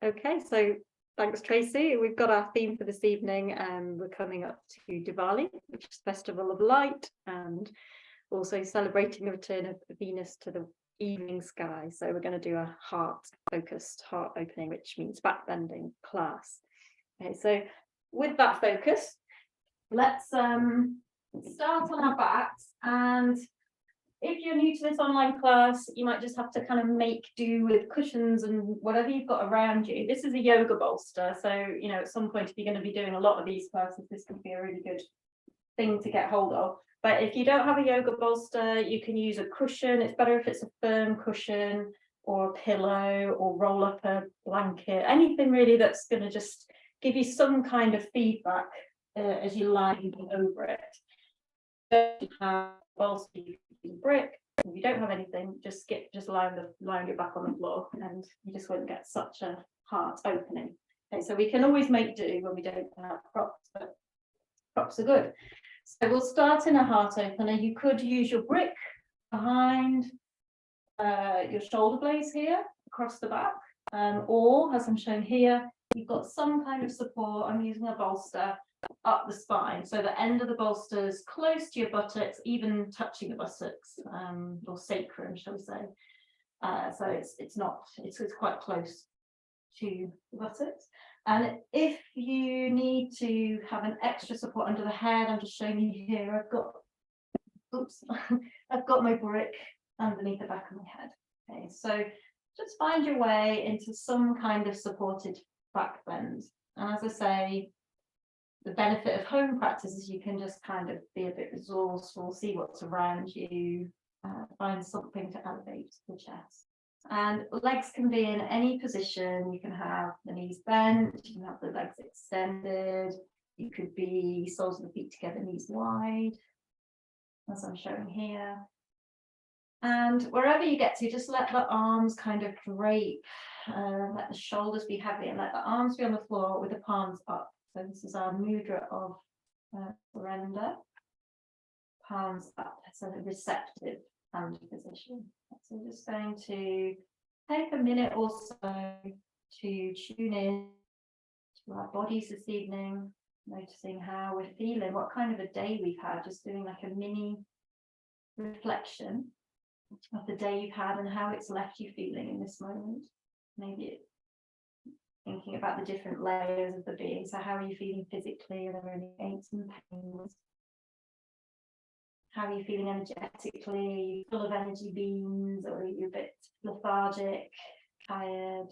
Okay, so thanks, Tracy. We've got our theme for this evening, and we're coming up to Diwali, which is Festival of Light, and also celebrating the return of Venus to the evening sky. So we're going to do a heart-focused, heart opening, which means backbending class. Okay, so with that focus, let's start on our backs. And if you're new to this online class, you might just have to kind of make do with cushions and whatever you've got around you. This is a yoga bolster. So, at some point, if you're going to be doing a lot of these classes, this could be a really good thing to get hold of. But if you don't have a yoga bolster, you can use a cushion. It's better if it's a firm cushion or a pillow or roll up a blanket, anything really that's going to just give you some kind of feedback as you lie over it. If you have a bolster, you can use a brick. If you don't have anything, just lying it back on the floor, and you just won't get such a heart opening. Okay, so we can always make do when we don't have props, but props are good. So we'll start in a heart opener. You could use your brick behind your shoulder blades here across the back, or as I'm showing here, you've got some kind of support. I'm using a bolster up the spine, so the end of the bolster is close to your buttocks, even touching the buttocks, or sacrum, shall we say. So it's quite close to the buttocks. And if you need to have an extra support under the head, I'm just showing you here, I've got my brick underneath the back of my head. Okay, so just find your way into some kind of supported back bend. And as I say, the benefit of home practice is you can just kind of be a bit resourceful, see what's around you, find something to elevate the chest. And legs can be in any position. You can have the knees bent, you can have the legs extended, you could be soles of the feet together, knees wide, as I'm showing here. And wherever you get to, just let the arms kind of drape, let the shoulders be heavy, and let the arms be on the floor with the palms up. So this is our mudra of surrender, palms up, so a receptive hand position. So we're just going to take a minute or so to tune in to our bodies this evening, noticing how we're feeling, what kind of a day we've had, just doing like a mini reflection of the day you've had and how it's left you feeling in this moment. Maybe thinking about the different layers of the being. So how are you feeling physically? Are there any aches and pains? How are you feeling energetically? Are you full of energy beams, or are you a bit lethargic, tired?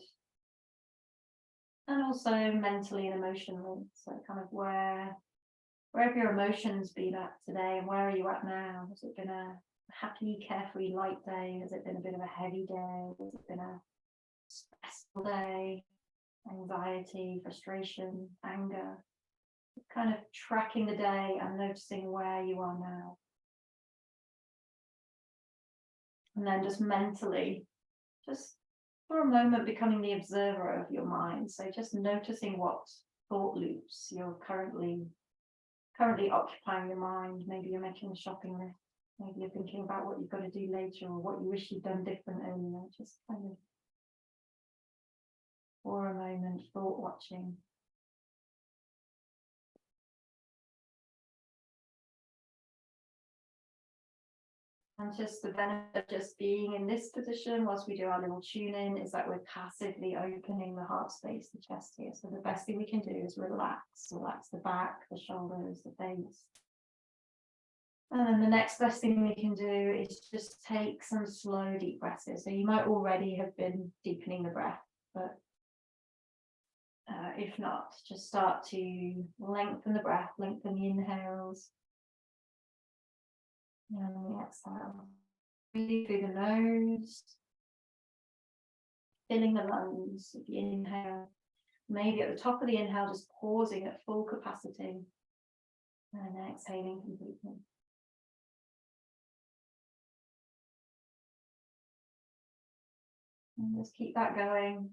And also mentally and emotionally. So kind of where have your emotions been at today, and where are you at now? Has it been a happy, carefree, light day? Has it been a bit of a heavy day? Has it been a stressful day? Anxiety, frustration, anger? Kind of tracking the day and noticing where you are now. And then just mentally, just for a moment, becoming the observer of your mind. So just noticing what thought loops you're currently occupying your mind. Maybe you're making a shopping list. Maybe you're thinking about what you've got to do later, or what you wish you'd done different earlier. Just kind of, for a moment, thought watching. And just the benefit of just being in this position whilst we do our little tune in is that we're passively opening the heart space, the chest here. So the best thing we can do is relax the back, the shoulders, the face. And then the next best thing we can do is just take some slow, deep breaths here. So you might already have been deepening the breath, but if not, just start to lengthen the breath, lengthen the inhales. And the exhale. Breathe through the nose, filling the lungs with the inhale. Maybe at the top of the inhale, just pausing at full capacity, and then exhaling completely. And just keep that going.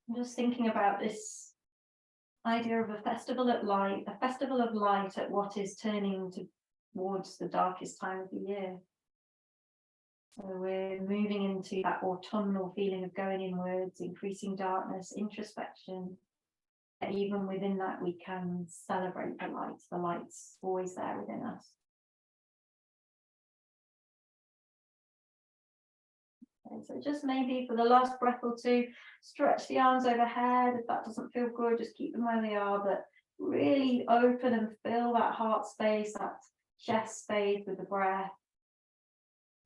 I'm just thinking about this idea of a festival of light at what is turning towards the darkest time of the year. So we're moving into that autumnal feeling of going inwards, increasing darkness, introspection. And even within that, we can celebrate the light. The light's always there within us. Okay, so just maybe for the last breath or two, stretch the arms overhead. If that doesn't feel good, just keep them where they are, but really open and fill that heart space, that chest space with the breath.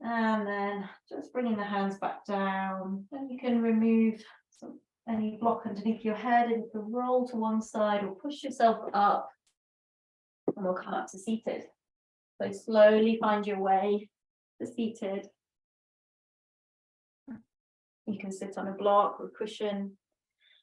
And then just bringing the hands back down. Then you can remove any block underneath your head, and you can roll to one side or push yourself up, and we'll come up to seated. So slowly find your way to seated. You can sit on a block or a cushion.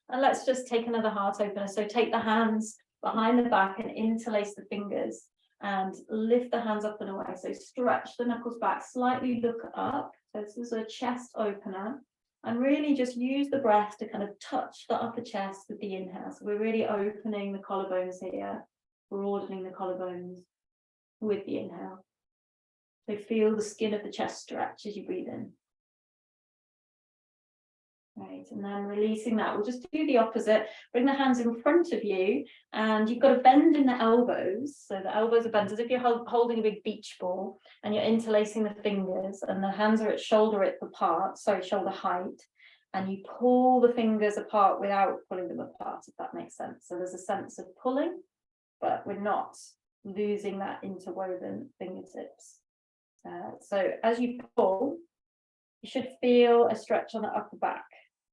And let's just take another heart opener. So take the hands behind the back and interlace the fingers and lift the hands up and away. So stretch the knuckles back, slightly look up. So this is a chest opener. And really just use the breath to kind of touch the upper chest with the inhale. So we're really opening the collarbones here, broadening the collarbones with the inhale. So feel the skin of the chest stretch as you breathe in. Right, and then releasing that, we'll just do the opposite. Bring the hands in front of you, and you've got a bend in the elbows. So the elbows are bent as if you're holding a big beach ball, and you're interlacing the fingers, and the hands are at shoulder width apart, sorry, shoulder height. And you pull the fingers apart without pulling them apart, if that makes sense. So there's a sense of pulling, but we're not losing that interwoven fingertips. So as you pull, you should feel a stretch on the upper back.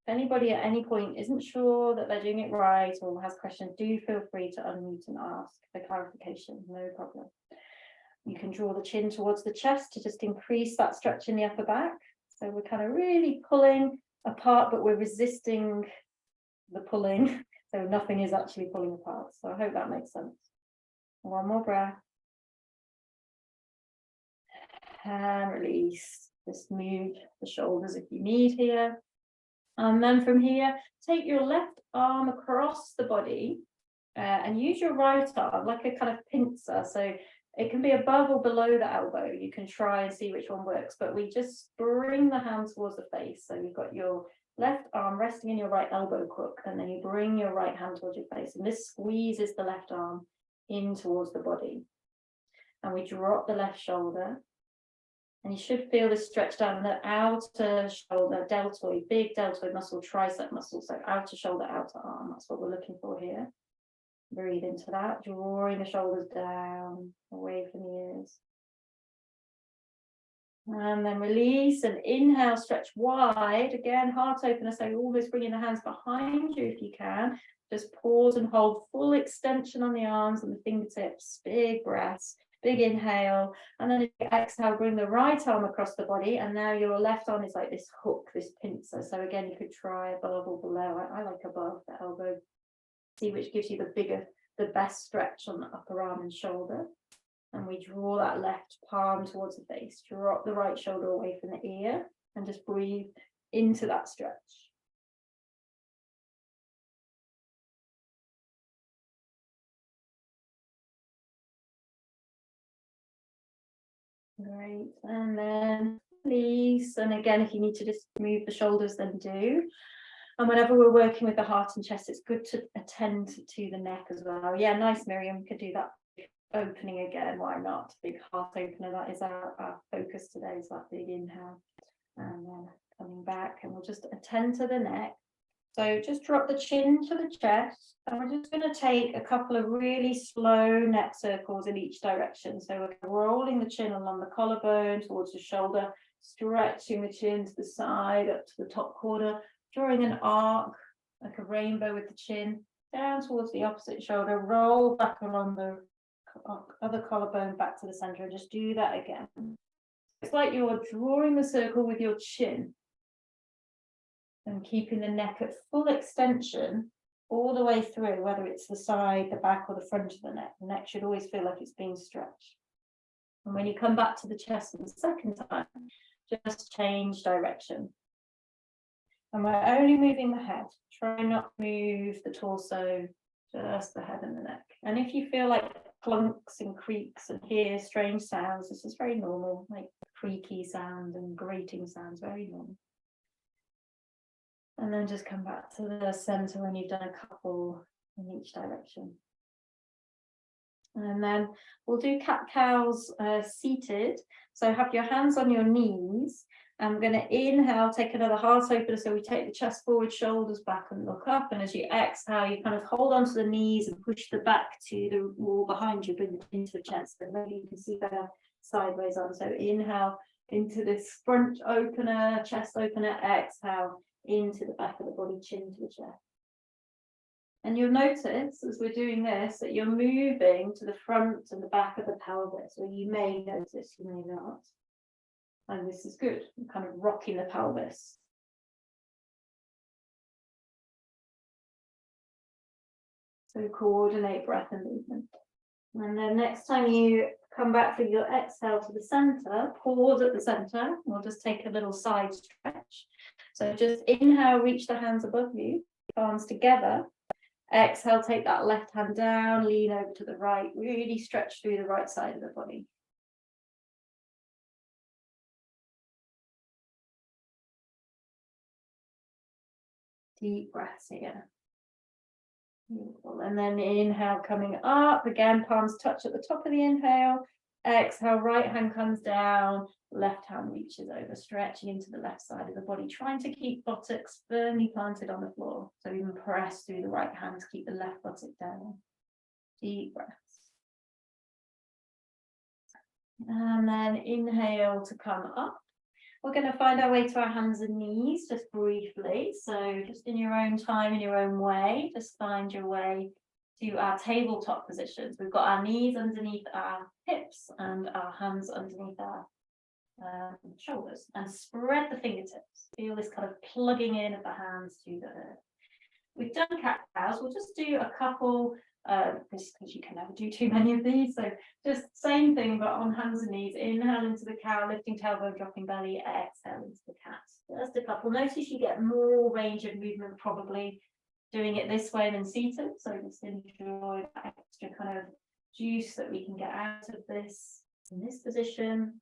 If anybody at any point isn't sure that they're doing it right or has questions, do feel free to unmute and ask for clarification, no problem. You can draw the chin towards the chest to just increase that stretch in the upper back. So we're kind of really pulling apart, but we're resisting the pulling. So nothing is actually pulling apart. So I hope that makes sense. One more breath. And release. Just move the shoulders if you need here. And then from here, take your left arm across the body and use your right arm like a kind of pincer. So it can be above or below the elbow. You can try and see which one works, but we just bring the hand towards the face. So you've got your left arm resting in your right elbow crook, and then you bring your right hand towards your face. And this squeezes the left arm in towards the body. And we drop the left shoulder. And you should feel this stretch down the outer shoulder, deltoid, big deltoid muscle, tricep muscle. So outer shoulder, outer arm. That's what we're looking for here. Breathe into that, drawing the shoulders down, away from the ears. And then release and inhale, stretch wide. Again, heart opener. So almost bringing the hands behind you if you can. Just pause and hold full extension on the arms and the fingertips. Big breaths. Big inhale, and then if you exhale, bring the right arm across the body, and now your left arm is like this hook, this pincer. So again, you could try above or below. I like above the elbow. See which gives you the best stretch on the upper arm and shoulder. And we draw that left palm towards the face. Drop the right shoulder away from the ear, and just breathe into that stretch. Great, and then release. And again, if you need to just move the shoulders, then do. And whenever we're working with the heart and chest, it's good to attend to the neck as well. Yeah, nice, Miriam, could do that opening again. Why not? Big heart opener. That is our focus today, is that big inhale. And then coming back, and we'll just attend to the neck. So just drop the chin to the chest, and we're just going to take a couple of really slow neck circles in each direction. So we're rolling the chin along the collarbone towards the shoulder, stretching the chin to the side, up to the top corner, drawing an arc like a rainbow with the chin, down towards the opposite shoulder, roll back along the other collarbone back to the center, and just do that again. It's like you're drawing the circle with your chin, and keeping the neck at full extension all the way through, whether it's the side, the back, or the front of the neck. The neck should always feel like it's being stretched. And when you come back to the chest for the second time, just change direction. And we're only moving the head. Try not to move the torso, just the head and the neck. And if you feel like clunks and creaks and hear strange sounds, this is very normal, like creaky sound and grating sounds, very normal. And then just come back to the center when you've done a couple in each direction. And then we'll do cat-cows seated. So have your hands on your knees. I'm going to inhale, take another heart opener. So we take the chest forward, shoulders back and look up. And as you exhale, you kind of hold onto the knees and push the back to the wall behind you, bring it into the chest. So maybe you can see better sideways on. So inhale into this front opener, chest opener, exhale into the back of the body, chin to the chest. And you'll notice as we're doing this that you're moving to the front and the back of the pelvis, or you may notice, you may not. And this is good, I'm kind of rocking the pelvis. So coordinate breath and movement. And then next time you come back for your exhale to the center, pause at the center. We'll just take a little side stretch. So just inhale, reach the hands above you, palms together. Exhale, take that left hand down, lean over to the right, really stretch through the right side of the body. Deep breaths here. Beautiful. And then inhale, coming up, again, palms touch at the top of the inhale. Exhale, right hand comes down, left hand reaches over, stretching into the left side of the body, trying to keep buttocks firmly planted on the floor. So even press through the right hand to keep the left buttock down. Deep breaths. And then inhale to come up. We're going to find our way to our hands and knees just briefly. So just in your own time, in your own way, just find your way to our tabletop positions. We've got our knees underneath our hips and our hands underneath our shoulders, and spread the fingertips. Feel this kind of plugging in of the hands to the earth. We've done cat-cows. We'll just do a couple, because you can never do too many of these. So just same thing, but on hands and knees. Inhale into the cow, lifting tailbone, dropping belly. Exhale into the cat. Just a couple. Notice you get more range of movement probably doing it this way than seated. So just enjoy that extra kind of juice that we can get out of this in this position.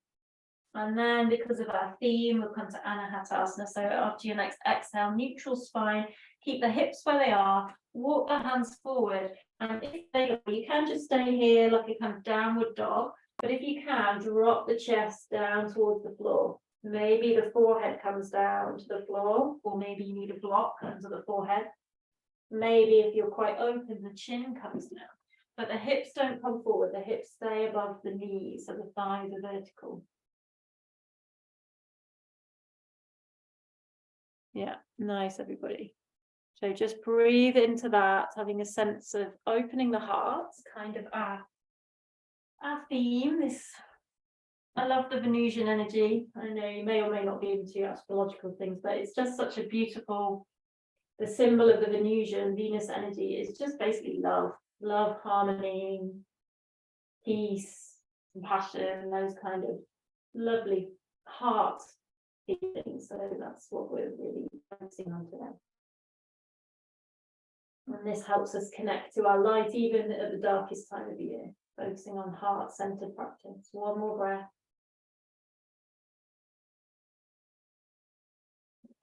And then because of our theme, we'll come to Anahatasana. So after your next exhale, neutral spine, keep the hips where they are, walk the hands forward. And if you can just stay here like a kind of downward dog, but if you can, drop the chest down towards the floor. Maybe the forehead comes down to the floor, or maybe you need a block under the forehead. Maybe if you're quite open, the chin comes down. But the hips don't come forward, the hips stay above the knees, so the thighs are vertical. Yeah, nice, everybody. So just breathe into that, having a sense of opening the heart, kind of our theme. I love the Venusian energy. I know you may or may not be into astrological things, but it's just such a beautiful, the symbol of the Venusian, Venus energy is just basically love, harmony, peace, compassion, those kind of lovely heart feelings. So that's what we're really focusing on today. And this helps us connect to our light even at the darkest time of the year, focusing on heart-centered practice. One more breath.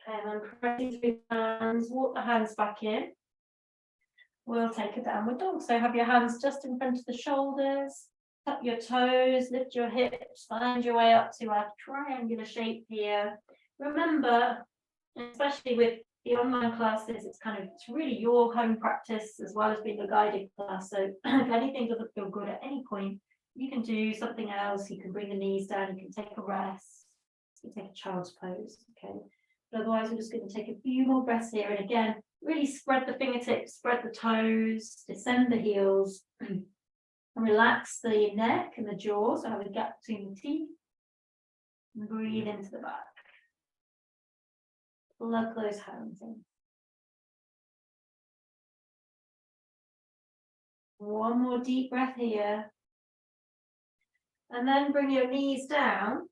Okay, and then pressing through the hands, walk the hands back in. We'll take a downward dog. So have your hands just in front of the shoulders, tap your toes, lift your hips, find your way up to our triangular shape here. Remember, especially with the online classes, it's really your home practice as well as being a guided class. So if anything doesn't feel good at any point, you can do something else. You can bring the knees down, you can take a rest, you can take a child's pose, okay? But otherwise, we're just going to take a few more breaths here. And again, really spread the fingertips, spread the toes, descend the heels, and relax the neck and the jaw. So have a gap between the teeth. And breathe into the back. Plug those hands in. One more deep breath here. And then bring your knees down.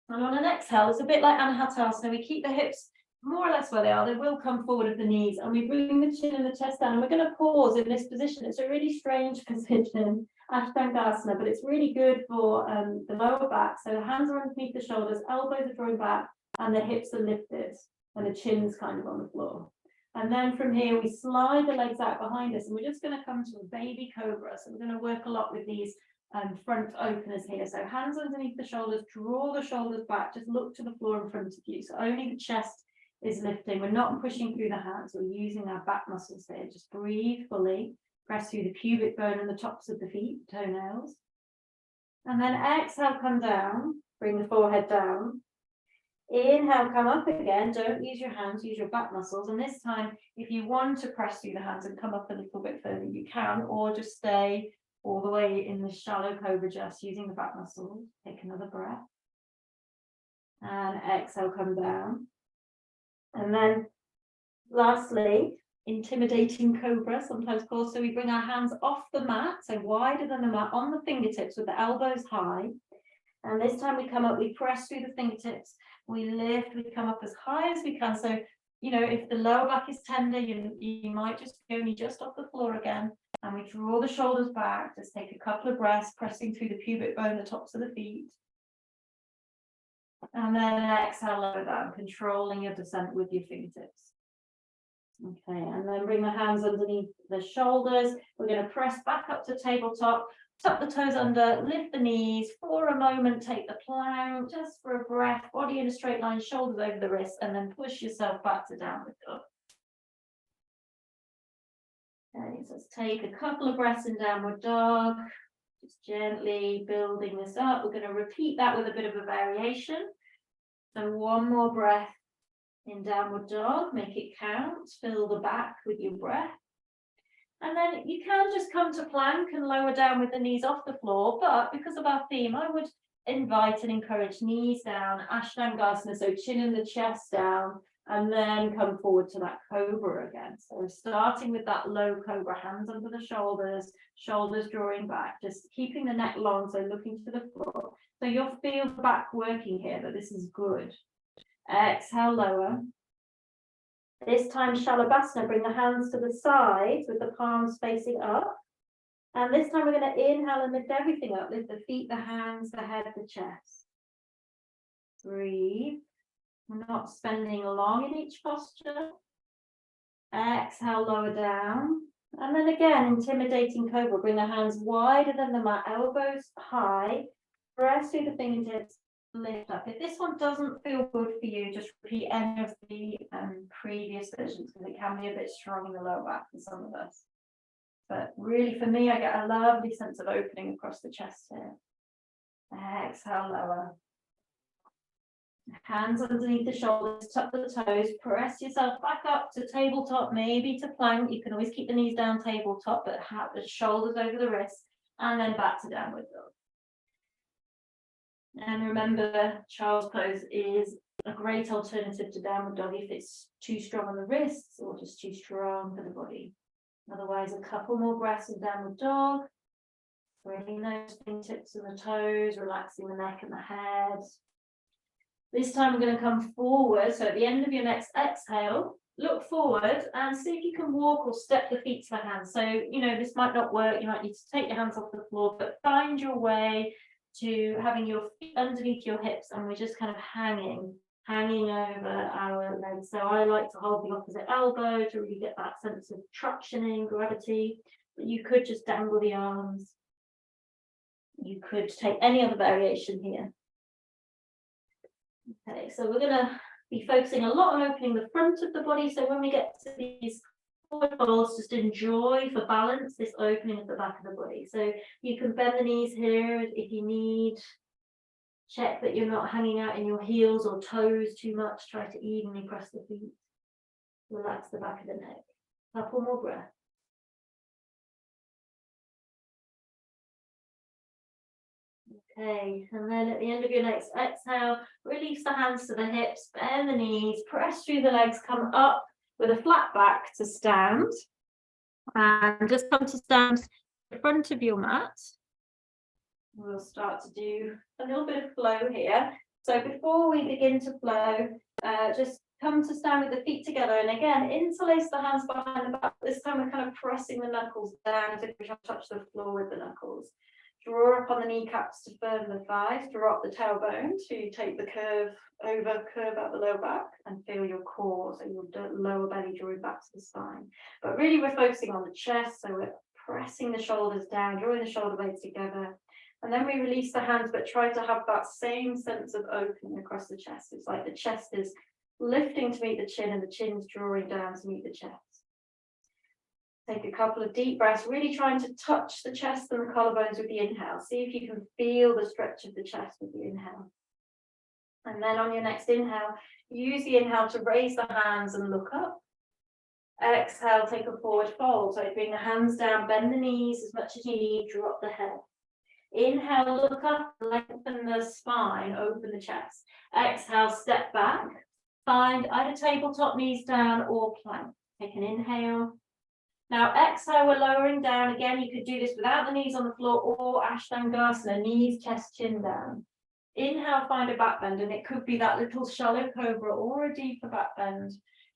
And on an exhale, it's a bit like Anahatasana. We keep the hips more or less where they are. They will come forward at the knees. And we bring the chin and the chest down. And we're going to pause in this position. It's a really strange position. Ashtangasana, but it's really good for the lower back. So the hands are underneath the shoulders, elbows are drawn back, and the hips are lifted, and the chin's kind of on the floor. And then from here, we slide the legs out behind us, and we're just going to come to a baby cobra. So we're going to work a lot with these front openers here. So hands underneath the shoulders, draw the shoulders back, just look to the floor in front of you. So only the chest is lifting. We're not pushing through the hands. We're using our back muscles here. Just breathe fully. Press through the pubic bone and the tops of the feet, toenails. And then exhale, come down. Bring the forehead down. Inhale, come up again. Don't use your hands, use your back muscles. And this time, if you want to press through the hands and come up a little bit further, you can, or just stay all the way in the shallow cobra, just using the back muscles. Take another breath. And exhale, come down. And then lastly, intimidating cobra, sometimes called. So we bring our hands off the mat, so wider than the mat, on the fingertips with the elbows high. And this time we come up, we press through the fingertips, we lift, we come up as high as we can. So, you know, if the lower back is tender, you might just be only just off the floor again. And we draw the shoulders back, just take a couple of breaths, pressing through the pubic bone, the tops of the feet. And then exhale, lower down, controlling your descent with your fingertips. Okay, and then bring the hands underneath the shoulders. We're going to press back up to tabletop, tuck the toes under, lift the knees. For a moment, take the plank, just for a breath, body in a straight line, shoulders over the wrists, and then push yourself back to downward dog. Okay, so let's take a couple of breaths in downward dog, just gently building this up. We're going to repeat that with a bit of a variation. So one more breath in downward dog, make it count, fill the back with your breath. And then you can just come to plank and lower down with the knees off the floor, but because of our theme, I would invite and encourage knees down, Ashtangasana, so chin and the chest down, and then come forward to that cobra again. So we're starting with that low cobra, hands under the shoulders, shoulders drawing back, just keeping the neck long, so looking to the floor. So you'll feel the back working here, but this is good. Exhale, lower. This time, Shalabhasana, bring the hands to the sides with the palms facing up. And this time we're going to inhale and lift everything up. Lift the feet, the hands, the head, the chest. Breathe. We're not spending long in each posture. Exhale, lower down. And then again, intimidating cobra. Bring the hands wider than the mat, elbows high. Press through the fingertips. Lift up. If this one doesn't feel good for you, just repeat any of the previous versions, because it can be a bit strong in the lower back for some of us. But really, for me, I get a lovely sense of opening across the chest here. Exhale, lower. Hands underneath the shoulders, tuck the toes, press yourself back up to tabletop, maybe to plank. You can always keep the knees down tabletop, but have the shoulders over the wrists, and then back to downward dog. And remember, child's pose is a great alternative to downward dog if it's too strong on the wrists or just too strong for the body. Otherwise, a couple more breaths in downward dog. Bringing those fingertips and the toes, relaxing the neck and the head. This time we're going to come forward. So at the end of your next exhale, look forward and see if you can walk or step the feet to the hands. So, you know, this might not work. You might need to take your hands off the floor, but find your way to having your feet underneath your hips, and we're just kind of hanging over our legs. So I like to hold the opposite elbow to really get that sense of tractioning, gravity. But you could just dangle the arms. You could take any other variation here. Okay, so we're going to be focusing a lot on opening the front of the body. So when we get to these forward folds, just enjoy for balance this opening at the back of the body. So you can bend the knees here if you need. Check that you're not hanging out in your heels or toes too much. Try to evenly press the feet. Relax the back of the neck. Couple more breaths. Okay, and then at the end of your next exhale, release the hands to the hips, bend the knees, press through the legs, come up with a flat back to stand. And just come to stand in front of your mat. We'll start to do a little bit of flow here. So before we begin to flow, just come to stand with the feet together, and again, interlace the hands behind the back. This time we're kind of pressing the knuckles down as if we touch the floor with the knuckles. Draw up on the kneecaps to firm the thighs, draw up the tailbone to take the curve out the lower back, and feel your core, so your lower belly drawing back to the spine. But really we're focusing on the chest, so we're pressing the shoulders down, drawing the shoulder blades together, and then we release the hands, but try to have that same sense of opening across the chest. It's like the chest is lifting to meet the chin and the chin's drawing down to meet the chest. Take a couple of deep breaths, really trying to touch the chest and the collarbones with the inhale. See if you can feel the stretch of the chest with the inhale. And then on your next inhale, use the inhale to raise the hands and look up. Exhale, take a forward fold. So bring the hands down, bend the knees as much as you need, drop the head. Inhale, look up, lengthen the spine, open the chest. Exhale, step back. Find either tabletop, knees down, or plank. Take an inhale. Now exhale, we're lowering down. Again, you could do this without the knees on the floor or Ashtangasana, knees, chest, chin down. Inhale, find a back bend, and it could be that little shallow cobra or a deeper back bend.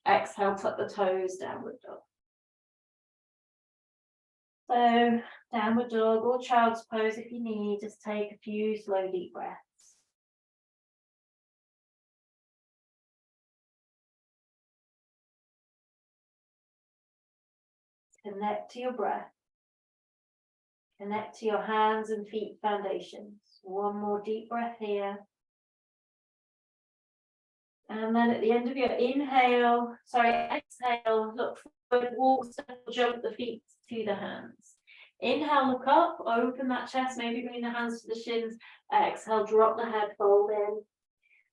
Exhale, tuck the toes, downward dog. So downward dog or child's pose if you need, just take a few slow deep breaths. Connect to your breath. Connect to your hands and feet foundations. One more deep breath here. And then at the end of your exhale, look forward, walk, step, jump the feet to the hands. Inhale, look up, open that chest, maybe bring the hands to the shins. Exhale, drop the head, fold in.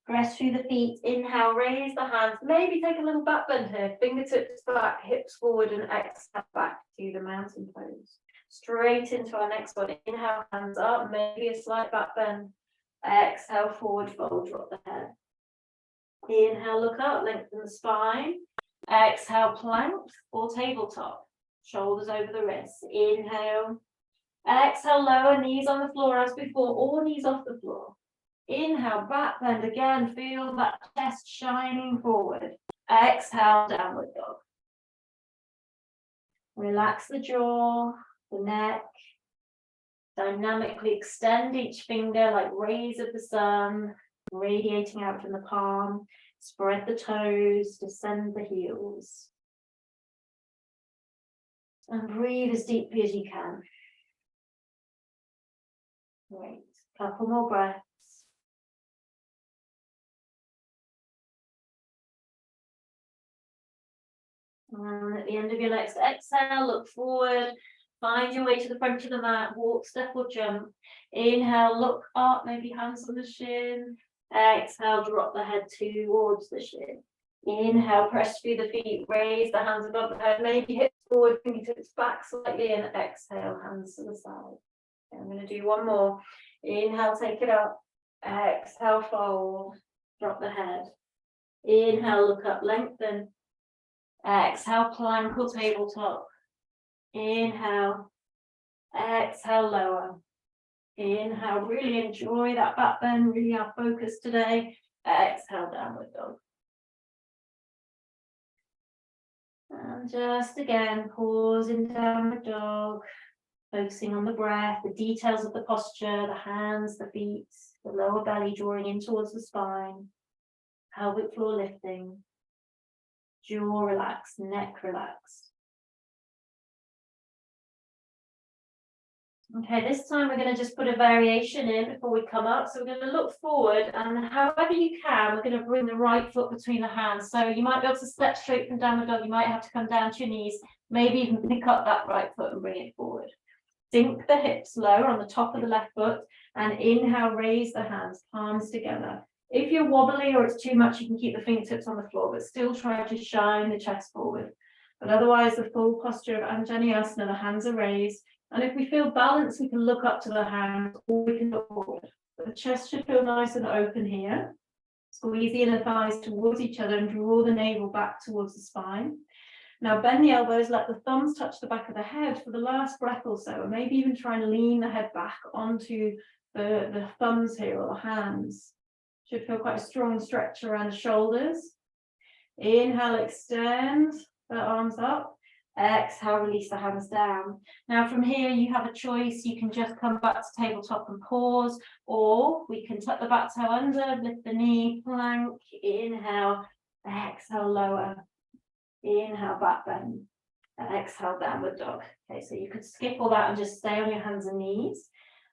Press through the feet. Inhale, raise the hands. Maybe take a little back bend here. Fingertips back, hips forward, and exhale back to the mountain pose. Straight into our next one. Inhale, hands up. Maybe a slight back bend. Exhale, forward fold, drop the head. Inhale, look up, lengthen the spine. Exhale, plank or tabletop. Shoulders over the wrists. Inhale. Exhale, lower, knees on the floor as before, or knees off the floor. Inhale, back bend again, feel that chest shining forward. Exhale, downward dog. Relax the jaw, the neck. Dynamically extend each finger like rays of the sun, radiating out from the palm. Spread the toes, descend the heels. And breathe as deeply as you can. Great. Couple more breaths. And at the end of your next exhale, look forward, find your way to the front of the mat, walk, step or jump. Inhale, look up, maybe hands on the shin. Exhale, drop the head towards the shin. Inhale, press through the feet, raise the hands above the head, maybe hips forward, fingertips back slightly, and exhale, hands to the side. Okay, I'm going to do one more. Inhale, take it up. Exhale, fold, drop the head. Inhale, look up, lengthen. Exhale, plank or tabletop. Inhale. Exhale, lower. Inhale, really enjoy that back bend, really our focus today. Exhale, downward dog. And just again, pause in downward dog, focusing on the breath, the details of the posture, the hands, the feet, the lower belly drawing in towards the spine, pelvic floor lifting. Jaw relaxed, neck relaxed. Okay, this time we're going to just put a variation in before we come up. So we're going to look forward, and however you can, we're going to bring the right foot between the hands. So you might be able to step straight from downward dog. You might have to come down to your knees, maybe even pick up that right foot and bring it forward. Sink the hips lower on the top of the left foot, and inhale, raise the hands, palms together. If you're wobbly or it's too much, you can keep the fingertips on the floor, but still try to shine the chest forward. But otherwise, the full posture of Anjaneyasana, the hands are raised. And if we feel balanced, we can look up to the hands or we can look forward. The chest should feel nice and open here. Squeeze the inner thighs towards each other and draw the navel back towards the spine. Now bend the elbows, let the thumbs touch the back of the head for the last breath or so, or maybe even try and lean the head back onto the thumbs here or the hands. Should feel quite a strong stretch around the shoulders. Inhale, extend the arms up. Exhale, release the hands down. Now from here, you have a choice. You can just come back to tabletop and pause, or we can tuck the back toe under, lift the knee, plank, inhale, exhale, lower, inhale, back bend, exhale, downward dog. Okay, so you could skip all that and just stay on your hands and knees.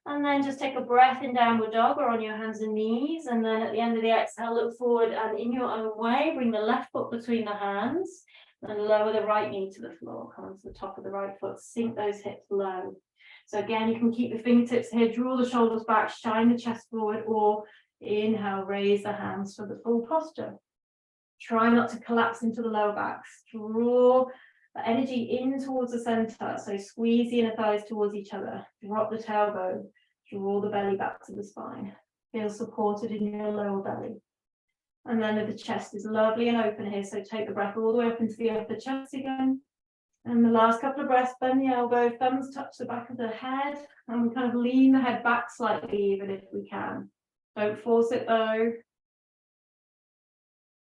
And then just take a breath in downward dog or on your hands and knees. And then at the end of the exhale, look forward and in your own way, bring the left foot between the hands and lower the right knee to the floor. Come onto the top of the right foot, sink those hips low. So again, you can keep your fingertips here, draw the shoulders back, shine the chest forward, or inhale, raise the hands for the full posture. Try not to collapse into the lower backs. Draw the energy in towards the center. So squeeze the inner thighs towards each other. Drop the tailbone. Draw the belly back to the spine. Feel supported in your lower belly. And then the chest is lovely and open here. So take the breath all the way up into the upper chest again. And the last couple of breaths, bend the elbow, thumbs touch the back of the head. And we kind of lean the head back slightly, even if we can. Don't force it though.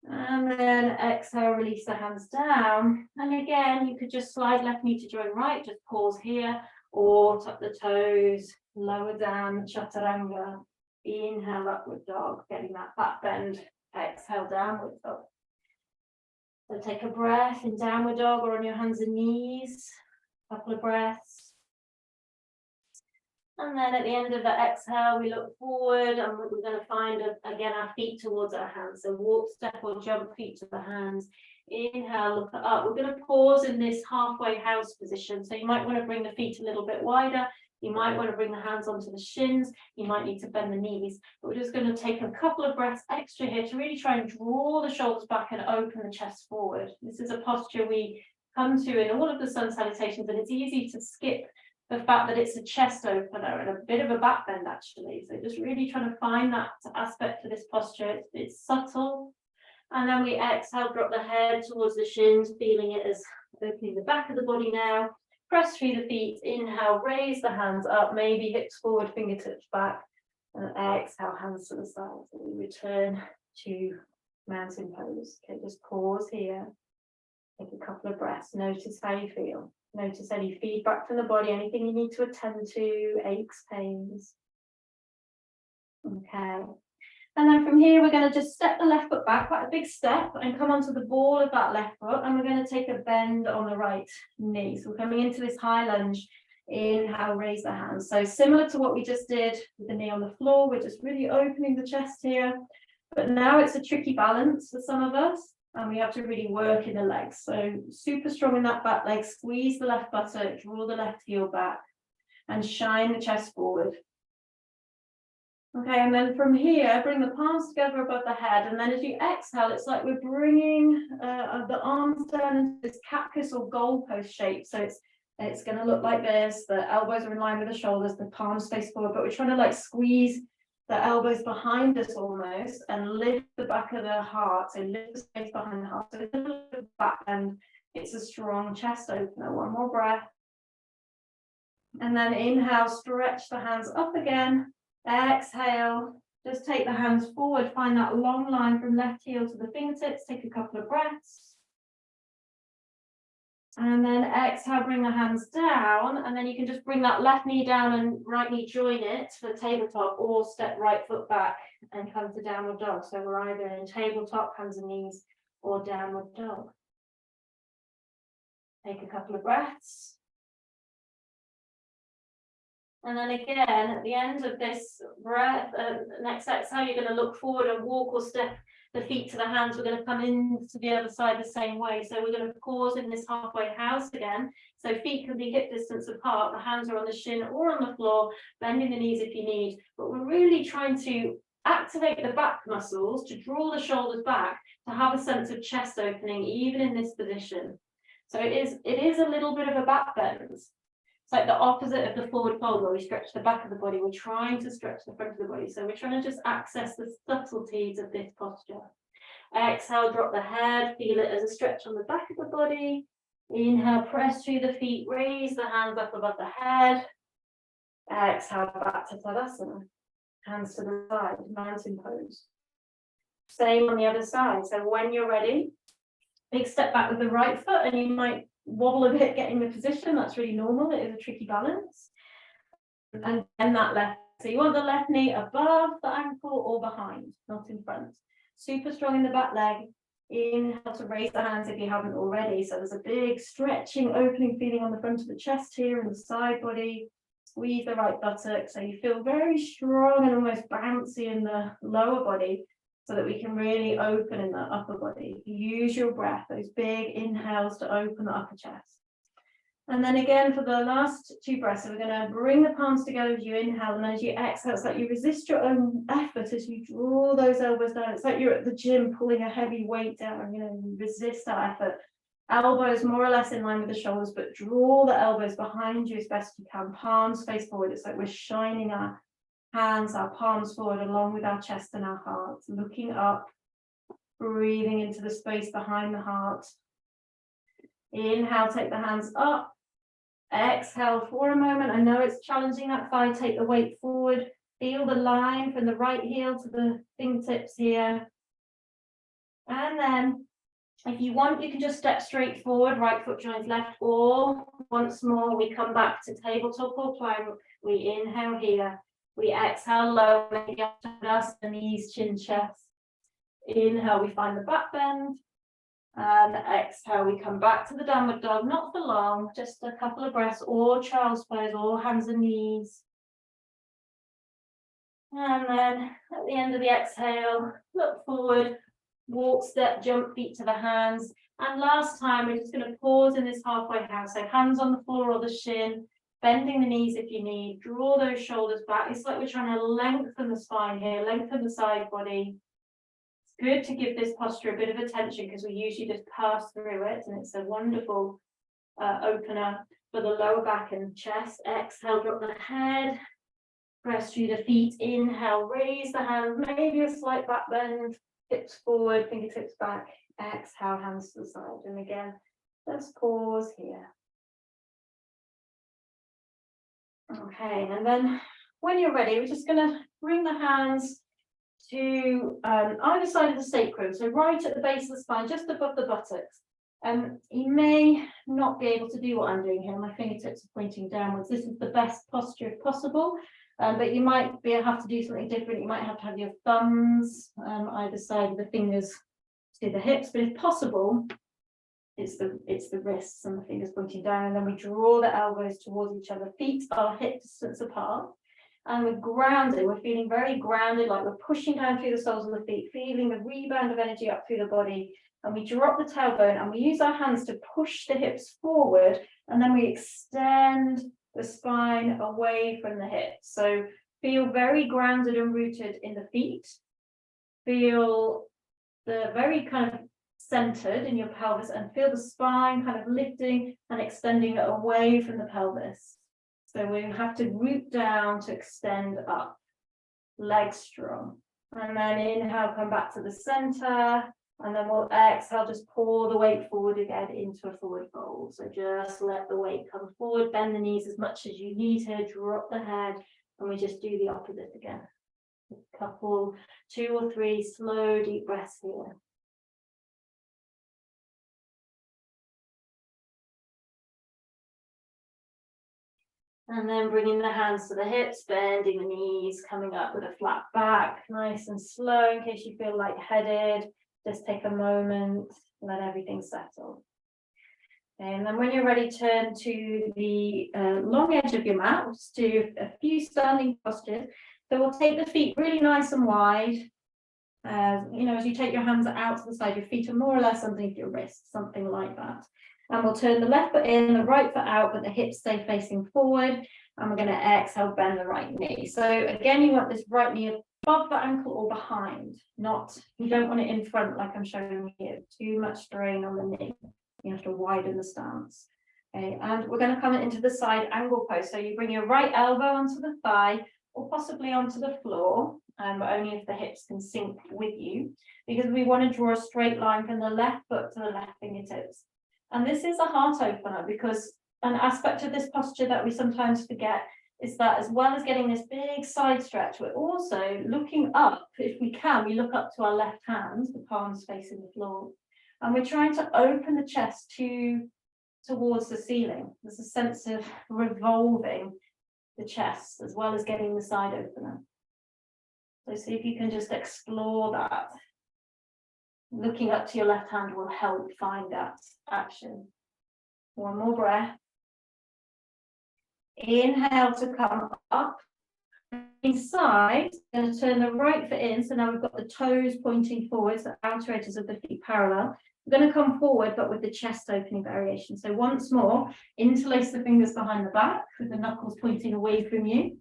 And then exhale, release the hands down. And again, you could just slide left knee to join right, just pause here, or tuck the toes, lower down, chaturanga. Inhale, upward dog, getting that back bend. Exhale, downward dog. So take a breath in downward dog or on your hands and knees. Couple of breaths. And then at the end of the exhale, we look forward and we're going to find, again, our feet towards our hands. So walk, step or jump feet to the hands. Inhale, look up. We're going to pause in this halfway house position. So you might want to bring the feet a little bit wider. You might want to bring the hands onto the shins. You might need to bend the knees. But we're just going to take a couple of breaths extra here to really try and draw the shoulders back and open the chest forward. This is a posture we come to in all of the sun salutations, and it's easy to skip the fact that it's a chest opener and a bit of a back bend actually. So just really trying to find that aspect to this posture. It's subtle. And then we exhale, drop the head towards the shins, feeling it as opening the back of the body now. Press through the feet, inhale, raise the hands up, maybe hips forward, fingertips back. And exhale, hands to the side. So we return to mountain pose. Okay, just pause here. Take a couple of breaths. Notice how you feel. Notice any feedback from the body, anything you need to attend to, aches, pains. Okay. And then from here, we're going to just step the left foot back, quite a big step, and come onto the ball of that left foot. And we're going to take a bend on the right knee. So we're coming into this high lunge. Inhale, raise the hands. So similar to what we just did with the knee on the floor, we're just really opening the chest here. But now it's a tricky balance for some of us. And we have to really work in the legs. So super strong in that back leg, squeeze the left buttock, draw the left heel back, and shine the chest forward. Okay, and then from here, bring the palms together above the head. And then as you exhale, it's like we're bringing the arms down into this cactus or goalpost shape. So it's going to look like this. The elbows are in line with the shoulders, the palms face forward, but we're trying to like squeeze the elbows behind us almost and lift the back of the heart. So lift the space behind the heart. So it's a little bit back and it's a strong chest opener. One more breath. And then inhale, stretch the hands up again. Exhale, just take the hands forward. Find that long line from left heel to the fingertips. Take a couple of breaths. And then exhale, bring the hands down, and then you can just bring that left knee down and right knee join it for tabletop, or step right foot back and come to downward dog. So we're either in tabletop, hands and knees, or downward dog. Take a couple of breaths. And then again, at the end of this breath, next exhale, you're going to look forward and walk or step the feet to the hands. We're going to come in to the other side the same way. So we're going to pause in this halfway house again. So feet can be hip distance apart. The hands are on the shin or on the floor, bending the knees if you need. But we're really trying to activate the back muscles to draw the shoulders back, to have a sense of chest opening, even in this position. So it is a little bit of a back bend. It's like the opposite of the forward fold where we stretch the back of the body. We're trying to stretch the front of the body. So we're trying to just access the subtleties of this posture. Exhale, drop the head, feel it as a stretch on the back of the body. Inhale, press through the feet, raise the hands up above the head. Exhale, back to Tadasana. Hands to the side, mountain pose. Same on the other side. So when you're ready, Big step back with the right foot, and you might wobble a bit getting the position. That's really normal. It is a tricky balance. And then that left. So you want the left knee above the ankle or behind, not in front. Super strong in the back leg. Inhale to raise the hands if you haven't already. So there's a big stretching, opening feeling on the front of the chest here and the side body. Squeeze the right buttock so you feel very strong and almost bouncy in the lower body, so that we can really open in the upper body. Use your breath, those big inhales to open the upper chest. And then again for the last 2 breaths, so we're going to bring the palms together as you inhale, and as you exhale, it's like you resist your own effort as you draw those elbows down. It's like you're at the gym pulling a heavy weight down, you resist that effort. Elbows more or less in line with the shoulders, but draw the elbows behind you as best you can. Palms face forward. It's like we're shining our hands, our palms forward along with our chest and our heart, looking up, breathing into the space behind the heart. Inhale, take the hands up. Exhale for a moment. I know it's challenging that thigh. Take the weight forward. Feel the line from the right heel to the fingertips here. And then if you want, you can just step straight forward, right foot joins left, or once more, we come back to tabletop or plank. We inhale here. We exhale low, maybe up to us, the knees, chin, chest. Inhale, we find the back bend. And exhale, we come back to the downward dog, not for long, just a couple of breaths, or child's pose, or hands and knees. And then at the end of the exhale, look forward, walk, step, jump, feet to the hands. And last time, we're just going to pause in this halfway house. So hands on the floor or the shin, bending the knees if you need, draw those shoulders back. It's like we're trying to lengthen the spine here, lengthen the side body. It's good to give this posture a bit of attention because we usually just pass through it, and it's a wonderful opener for the lower back and chest. Exhale, drop the head, press through the feet. Inhale, raise the hands, maybe a slight back bend, hips forward, fingertips back. Exhale, hands to the side. And again, let's pause here. Okay, and then when you're ready, we're just going to bring the hands to either side of the sacrum, so right at the base of the spine, just above the buttocks. You may not be able to do what I'm doing here. My fingertips are pointing downwards. This is the best posture if possible, but you might have to do something different. You might have to have your thumbs either side of the fingers to the hips, but if possible, it's the wrists and the fingers pointing down, and then we draw the elbows towards each other. Feet are hip distance apart, and we're grounded. We're feeling very grounded, like we're pushing down through the soles of the feet, feeling the rebound of energy up through the body. And we drop the tailbone, and we use our hands to push the hips forward, and then we extend the spine away from the hips. So feel very grounded and rooted in the feet. Feel the very kind of centered in your pelvis, and feel the spine kind of lifting and extending away from the pelvis. So we have to root down to extend up, legs strong. And then inhale, come back to the center, and then we'll exhale, just pour the weight forward again into a forward fold. So just let the weight come forward, bend the knees as much as you need to, drop the head, and we just do the opposite again. A couple, 2 or 3 slow, deep breaths here. And then bringing the hands to the hips, bending the knees, coming up with a flat back, nice and slow. In case you feel lightheaded, just take a moment, let everything settle. And then when you're ready, turn to the long edge of your mat. We'll just do a few standing postures. So we'll take the feet really nice and wide. As you take your hands out to the side, your feet are more or less underneath your wrists, something like that. And we'll turn the left foot in, the right foot out, but the hips stay facing forward. And we're going to exhale, bend the right knee. So again, you want this right knee above the ankle or behind, you don't want it in front like I'm showing here. Too much strain on the knee. You have to widen the stance. Okay, and we're going to come into the side angle pose. So you bring your right elbow onto the thigh or possibly onto the floor, but only if the hips can sync with you, because we want to draw a straight line from the left foot to the left fingertips. And this is a heart opener, because an aspect of this posture that we sometimes forget is that as well as getting this big side stretch, we're also looking up. If we can, we look up to our left hand, the palms facing the floor. And we're trying to open the chest towards the ceiling. There's a sense of revolving the chest as well as getting the side opener. So see if you can just explore that. Looking up to your left hand will help find that action. One more breath. Inhale to come up. Inside, going to turn the right foot in. So now we've got the toes pointing forwards, the outer edges of the feet parallel. We're going to come forward, but with the chest opening variation. So once more, interlace the fingers behind the back with the knuckles pointing away from you.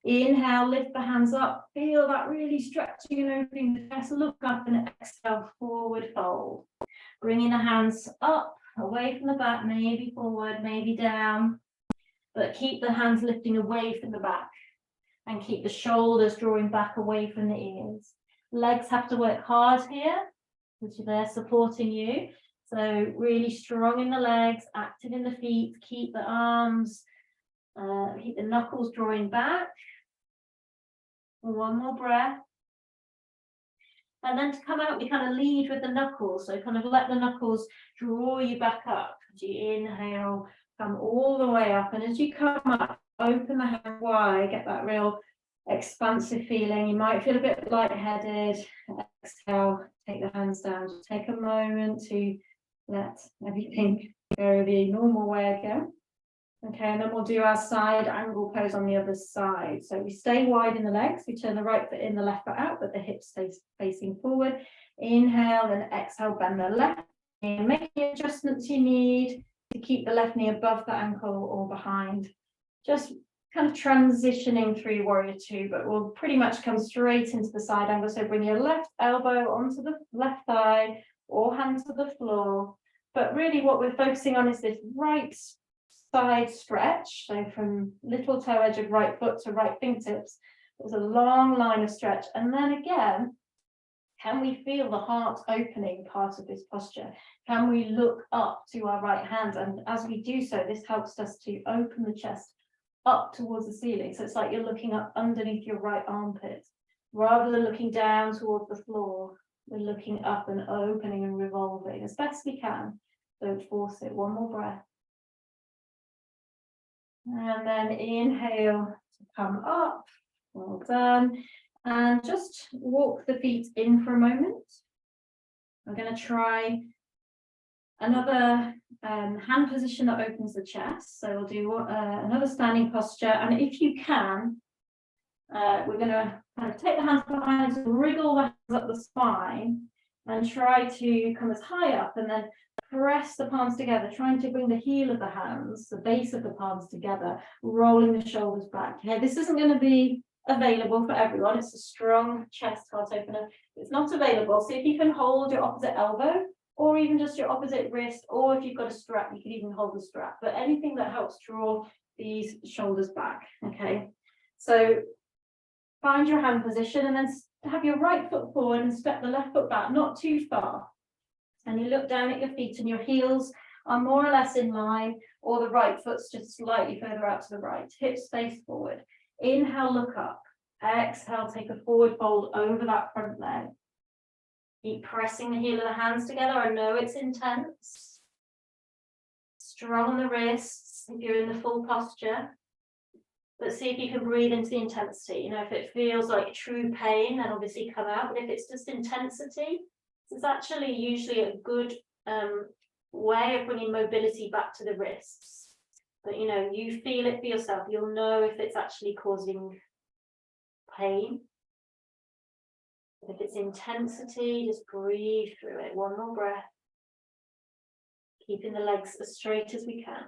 Inhale, lift the hands up. Feel that really stretching and opening the chest. Look up and exhale, forward fold. Bringing the hands up, away from the back, maybe forward, maybe down. But keep the hands lifting away from the back. And keep the shoulders drawing back away from the ears. Legs have to work hard here, which they're supporting you. So really strong in the legs, active in the feet. Keep the arms, keep the knuckles drawing back. One more breath. And then to come out, we kind of lead with the knuckles. So kind of let the knuckles draw you back up. As you inhale, come all the way up. And as you come up, open the hand wide, get that real expansive feeling. You might feel a bit lightheaded. Exhale, take the hands down. Just take a moment to let everything go the normal way again. Okay, and then we'll do our side angle pose on the other side. So we stay wide in the legs. We turn the right foot in, the left foot out, but the hips stay facing forward. Inhale and exhale, bend the left knee. Make the adjustments you need to keep the left knee above the ankle or behind. Just kind of transitioning through warrior two, but we'll pretty much come straight into the side angle. So bring your left elbow onto the left thigh or hand to the floor. But really what we're focusing on is this right side stretch. So from little toe edge of right foot to right fingertips, there's a long line of stretch. And then again, can we feel the heart opening part of this posture? Can we look up to our right hand? And as we do so, this helps us to open the chest up towards the ceiling. So it's like you're looking up underneath your right armpit. Rather than looking down towards the floor, we're looking up and opening and revolving as best we can. Don't force it. One more breath. And then inhale to come up. Well done. And just walk the feet in for a moment. I'm going to try another hand position that opens the chest. So we'll do another standing posture. And if you can, we're going to kind of take the hands behind, wriggle the hands up the spine and try to come as high up and then press the palms together, trying to bring the heel of the hands, the base of the palms together, rolling the shoulders back. Okay, this isn't going to be available for everyone. It's a strong chest heart opener. It's not available. So if you can hold your opposite elbow or even just your opposite wrist, or if you've got a strap, you can even hold the strap, but anything that helps draw these shoulders back. Okay, so find your hand position and then have your right foot forward and step the left foot back, not too far. And you look down at your feet and your heels are more or less in line, or the right foot's just slightly further out to the right. Hips face forward. Inhale, look up. Exhale, take a forward fold over that front leg. Keep pressing the heel of the hands together. I know it's intense. Strong on the wrists if you're in the full posture. But see if you can breathe into the intensity. You know, if it feels like true pain, then obviously come out. But if it's just intensity, it's actually usually a good way of bringing mobility back to the wrists. But, you know, you feel it for yourself. You'll know if it's actually causing pain. If it's intensity, just breathe through it. One more breath. Keeping the legs as straight as we can.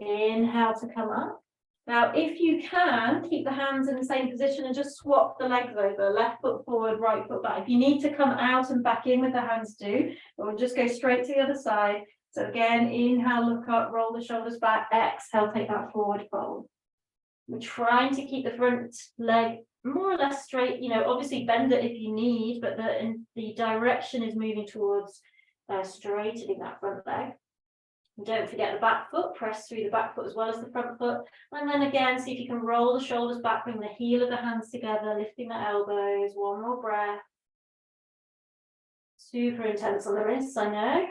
Inhale to come up. Now, if you can, keep the hands in the same position and just swap the legs over. Left foot forward, right foot back. If you need to come out and back in with the hands, do. But we'll just go straight to the other side. So again, inhale, look up, roll the shoulders back. Exhale, take that forward fold. We're trying to keep the front leg more or less straight. You know, obviously bend it if you need, but the direction is moving towards straightening that front leg. Don't forget the back foot, press through the back foot as well as the front foot. And then again, see if you can roll the shoulders back, bring the heel of the hands together, lifting the elbows. One more breath. Super intense on the wrists, I know.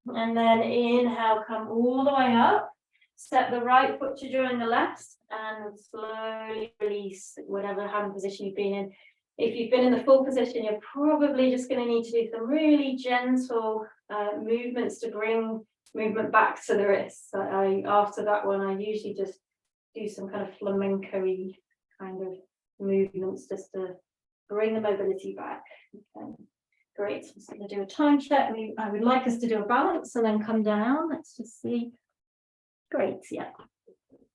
And then inhale, come all the way up. Step the right foot to join the left and slowly release whatever hand position you've been in. If you've been in the full position, you're probably just going to need to do some really gentle movements to bring movement back to the wrists. After that one, I usually just do some kind of flamenco-y kind of movements just to bring the mobility back. Okay. Great. I'm just going to do a time check. I would like us to do a balance and then come down. Let's just see. Great. Yeah.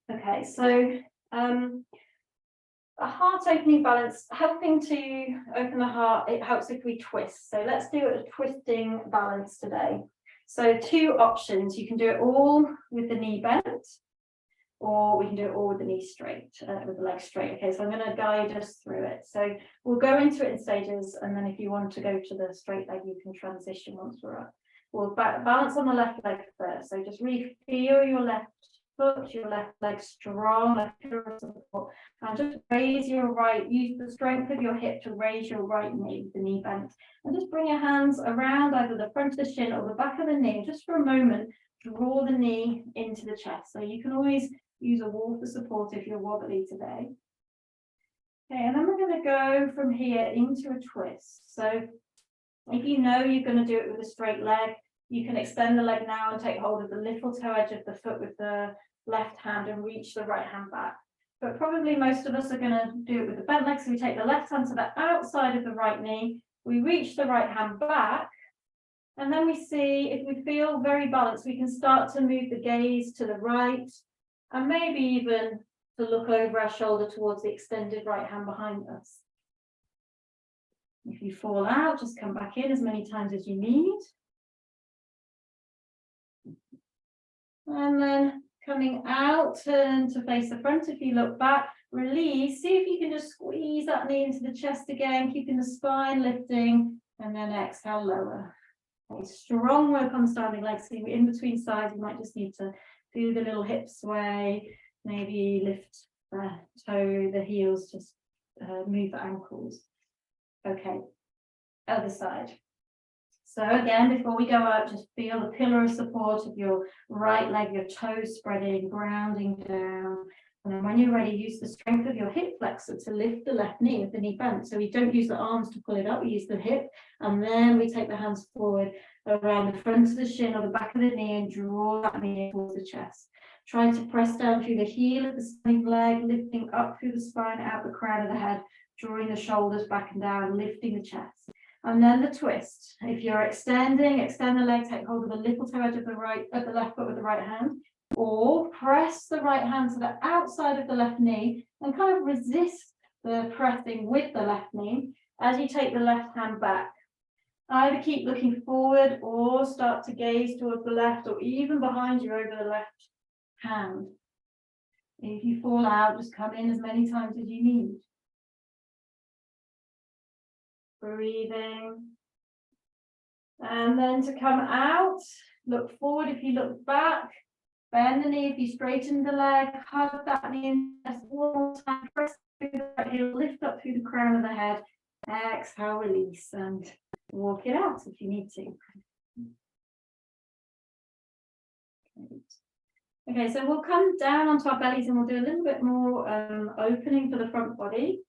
Okay. So a heart opening balance, helping to open the heart, it helps if we twist. So let's do a twisting balance today. So two options. You can do it all with the knee bent, or we can do it all with the knee straight, with the leg straight. Okay, so I'm going to guide us through it. So we'll go into it in stages, and then if you want to go to the straight leg, you can transition once we're up. We'll balance on the left leg first. So just really feel your left foot, your left leg strong, left support, and just raise your right, use the strength of your hip to raise your right knee, the knee bent, and just bring your hands around either the front of the shin or the back of the knee. Just for a moment, draw the knee into the chest. So you can always use a wall for support if you're wobbly today. Okay, and then we're going to go from here into a twist. So if you know you're going to do it with a straight leg, you can extend the leg now and take hold of the little toe edge of the foot with the left hand and reach the right hand back. But probably most of us are going to do it with the bent leg. So we take the left hand to the outside of the right knee, we reach the right hand back, and then we see, if we feel very balanced, we can start to move the gaze to the right, and maybe even to look over our shoulder towards the extended right hand behind us. If you fall out, just come back in as many times as you need. And then coming out, turn to face the front. If you look back, release. See if you can just squeeze that knee into the chest again, keeping the spine lifting, and then exhale, lower. Okay, strong work on standing legs. So in between sides, you might just need to do the little hip sway, maybe lift the toe, the heels, just move the ankles. Okay, other side. So again, before we go up, just feel the pillar of support of your right leg, your toes spreading, grounding down. And then when you're ready, use the strength of your hip flexor to lift the left knee with the knee bent. So we don't use the arms to pull it up, we use the hip. And then we take the hands forward around the front of the shin or the back of the knee and draw that knee towards the chest. Try to press down through the heel of the standing leg, lifting up through the spine, out the crown of the head, drawing the shoulders back and down, lifting the chest. And then the twist. If you're extending, extend the leg, take hold of the little toe edge of the left foot with the right hand, or press the right hand to the outside of the left knee and kind of resist the pressing with the left knee as you take the left hand back. Either keep looking forward or start to gaze towards the left or even behind you over the left hand. If you fall out, just come in as many times as you need. Breathing. And then to come out, look forward if you look back, bend the knee if you straighten the leg, hug that knee in, just one more time, press through the right heel, lift up through the crown of the head, exhale, release, and walk it out if you need to. Okay, so we'll come down onto our bellies and we'll do a little bit more opening for the front body.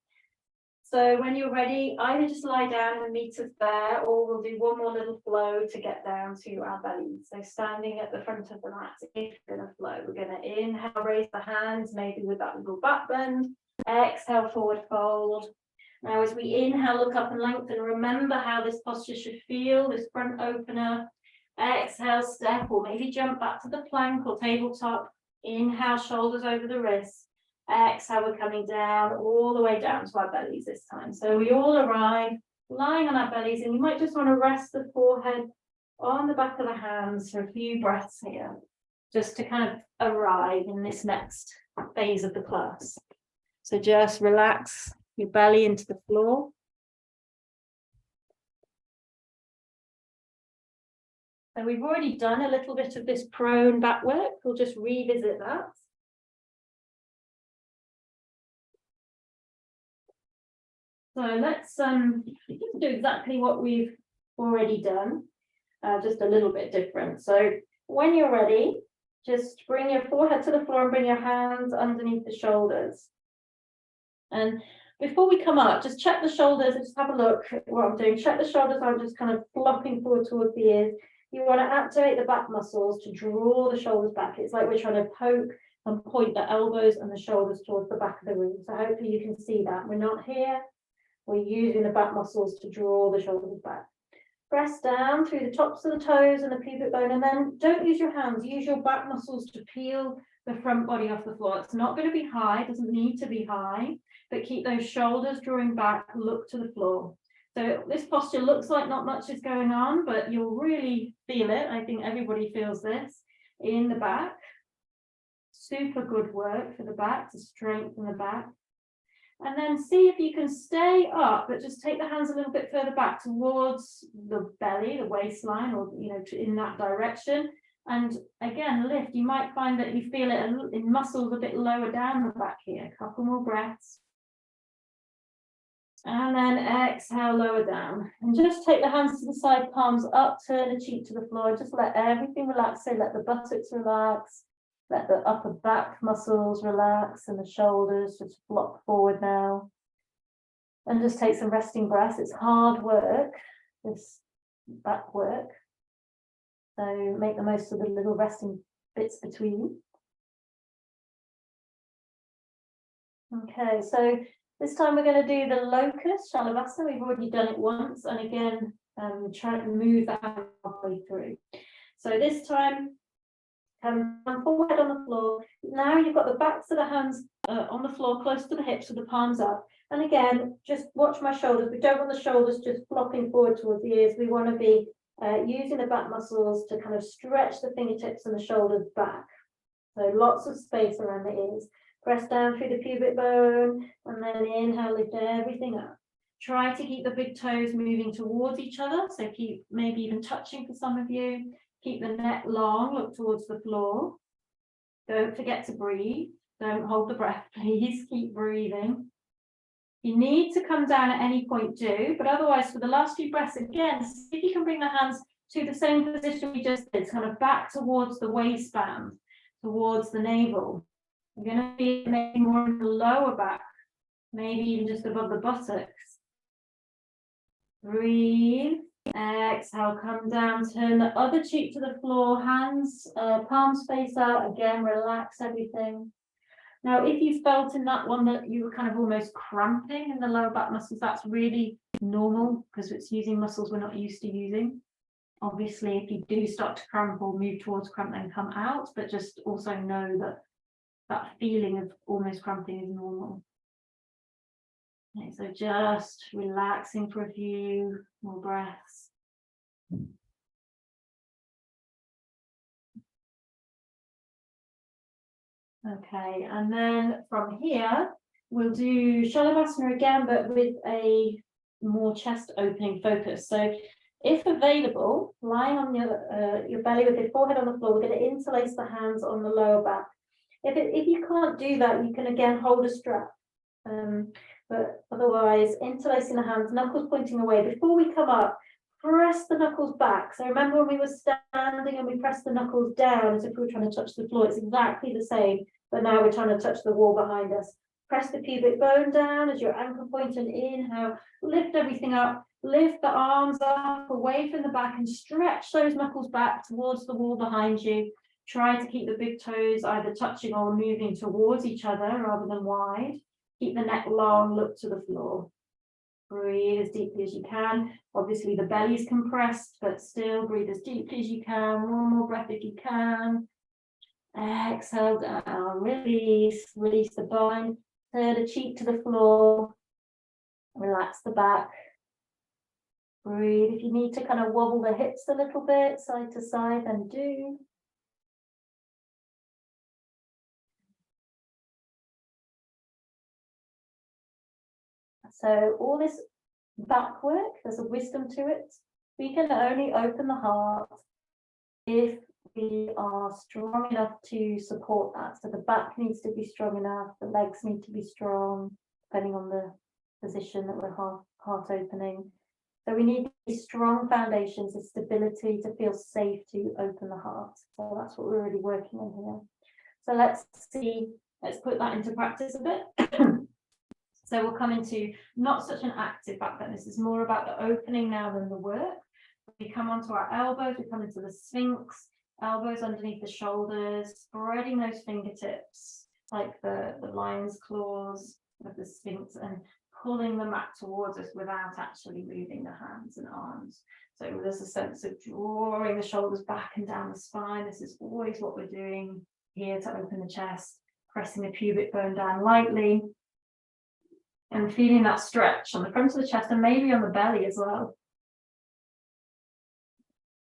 So when you're ready, either just lie down and meet us there, or we'll do one more little flow to get down to our bellies. So standing at the front of the mat, if you're going to flow, we're going to inhale, raise the hands, maybe with that little back bend. Exhale, forward fold. Now as we inhale, look up and lengthen. Remember how this posture should feel, this front opener. Exhale, step, or maybe jump back to the plank or tabletop. Inhale, shoulders over the wrists. Exhale, we're coming down, all the way down to our bellies this time. So we all arrive lying on our bellies, and you might just want to rest the forehead on the back of the hands for a few breaths here, just to kind of arrive in this next phase of the class. So just relax your belly into the floor. So we've already done a little bit of this prone back work. We'll just revisit that. So let's do exactly what we've already done, just a little bit different. So when you're ready, just bring your forehead to the floor and bring your hands underneath the shoulders. And before we come up, just check the shoulders, just have a look at what I'm doing. Check the shoulders, I'm just kind of flopping forward towards the ears. You want to activate the back muscles to draw the shoulders back. It's like we're trying to poke and point the elbows and the shoulders towards the back of the room. So hopefully you can see that. We're not here, we're using the back muscles to draw the shoulders back. Press down through the tops of the toes and the pubic bone, and then don't use your hands, use your back muscles to peel the front body off the floor. It's not going to be high, it doesn't need to be high, but keep those shoulders drawing back, look to the floor. So this posture looks like not much is going on, but you'll really feel it. I think everybody feels this in the back. Super good work for the back, to strengthen the back. And then see if you can stay up, but just take the hands a little bit further back towards the belly, the waistline, or in that direction. And again, lift. You might find that you feel it in muscles a bit lower down the back here. A couple more breaths. And then exhale, lower down. And just take the hands to the side, palms up, turn the cheek to the floor. Just let everything relax. So let the buttocks relax. Let the upper back muscles relax and the shoulders just flop forward now. And just take some resting breaths. It's hard work, this back work. So make the most of the little resting bits between. Okay, so this time we're going to do the locust Shalavasana. We've already done it once. And again, try to move the hand halfway through. So this time, forehead on the floor. Now you've got the backs of the hands on the floor, close to the hips with the palms up. And again, just watch my shoulders. We don't want the shoulders just flopping forward towards the ears. We want to be using the back muscles to kind of stretch the fingertips and the shoulders back. So lots of space around the ears. Press down through the pubic bone and then inhale, lift everything up. Try to keep the big toes moving towards each other. So keep maybe even touching for some of you. Keep the neck long, look towards the floor. Don't forget to breathe. Don't hold the breath, please. Keep breathing. You need to come down at any point, do, but otherwise for the last few breaths, again, see if you can bring the hands to the same position we just did, kind of back towards the waistband, towards the navel. You're going to be maybe more in the lower back, maybe even just above the buttocks. Breathe. Exhale, come down, turn the other cheek to the floor, hands, palms face out, again, relax everything. Now, if you felt in that one that you were kind of almost cramping in the lower back muscles, that's really normal because it's using muscles we're not used to using. Obviously, if you do start to cramp or move towards cramp, then come out, but just also know that that feeling of almost cramping is normal. Okay, so just relaxing for a few more breaths. Okay, and then from here, we'll do Shalavasana again, but with a more chest opening focus. So if available, lying on your belly with your forehead on the floor, we're going to interlace the hands on the lower back. If you can't do that, you can again hold a strap. But otherwise, interlacing the hands, knuckles pointing away. Before we come up, press the knuckles back. So remember when we were standing and we pressed the knuckles down as if we were trying to touch the floor, it's exactly the same, but now we're trying to touch the wall behind us. Press the pubic bone down as your ankle point and inhale, lift everything up, lift the arms up away from the back and stretch those knuckles back towards the wall behind you. Try to keep the big toes either touching or moving towards each other rather than wide. Keep the neck long, look to the floor. Breathe as deeply as you can. Obviously the belly's compressed, but still breathe as deeply as you can. One more breath if you can. Exhale down, release the bind. Turn the cheek to the floor. Relax the back. Breathe. If you need to kind of wobble the hips a little bit, side to side, then do. So all this back work, there's a wisdom to it. We can only open the heart if we are strong enough to support that. So the back needs to be strong enough, the legs need to be strong, depending on the position that we're heart opening. So we need these strong foundations, the stability to feel safe to open the heart. So that's what we're really working on here. So let's put that into practice a bit. So we'll come into not such an active back bend. This is more about the opening now than the work. We come onto our elbows, we come into the Sphinx, elbows underneath the shoulders, spreading those fingertips like the lion's claws of the Sphinx and pulling the mat towards us without actually moving the hands and arms. So there's a sense of drawing the shoulders back and down the spine. This is always what we're doing here to open the chest, pressing the pubic bone down lightly and feeling that stretch on the front of the chest and maybe on the belly as well.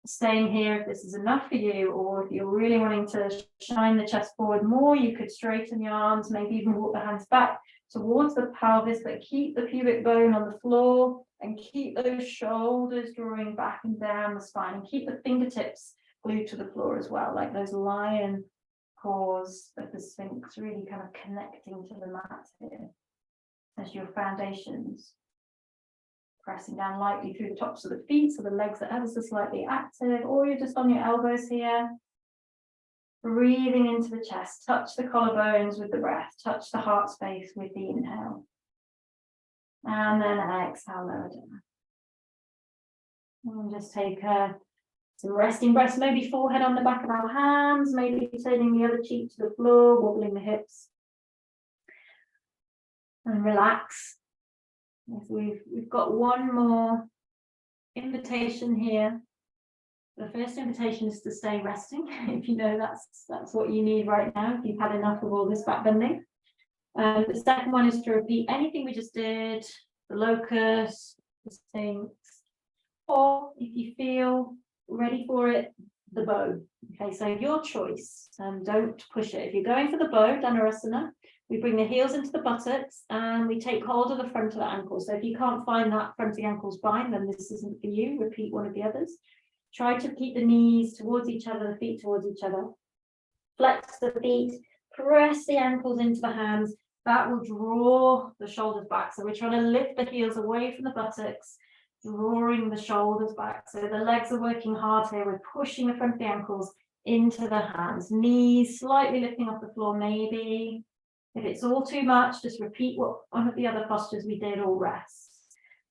Staying here if this is enough for you, or if you're really wanting to shine the chest forward more, you could straighten the arms, maybe even walk the hands back towards the pelvis, but keep the pubic bone on the floor and keep those shoulders drawing back and down the spine, and keep the fingertips glued to the floor as well, like those lion paws of the Sphinx, really kind of connecting to the mat here as your foundations. Pressing down lightly through the tops of the feet so the legs are ever so slightly active, or you're just on your elbows here. Breathing into the chest, touch the collarbones with the breath, touch the heart space with the inhale. And then exhale, lower down. And just take some resting breaths, maybe forehead on the back of our hands, maybe turning the other cheek to the floor, wobbling the hips. And relax. Yes, we've got one more invitation here. The first invitation is to stay resting, if you know that's what you need right now, if you've had enough of all this back bending. The second one is to repeat anything we just did, the locust, the Sphinx, or if you feel ready for it, the bow. Okay, so your choice, don't push it. If you're going for the bow, Dhanurasana, we bring the heels into the buttocks and we take hold of the front of the ankle. So if you can't find that front of the ankle spine, then this isn't for you. Repeat one of the others. Try to keep the knees towards each other, the feet towards each other. Flex the feet, press the ankles into the hands. That will draw the shoulders back. So we're trying to lift the heels away from the buttocks, drawing the shoulders back. So the legs are working hard here. We're pushing the front of the ankles into the hands. Knees slightly lifting off the floor, maybe. If it's all too much, just repeat one of the other postures we did, or rest.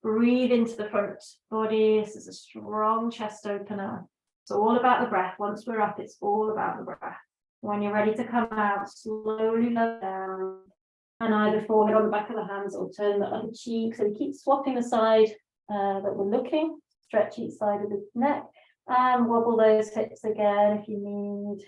Breathe into the front body. This is a strong chest opener. It's all about the breath. Once we're up, it's all about the breath. When you're ready to come out, slowly lower down and either forehead on the back of the hands or turn the other cheek. So we keep swapping the side that we're looking, stretch each side of the neck and wobble those hips again if you need.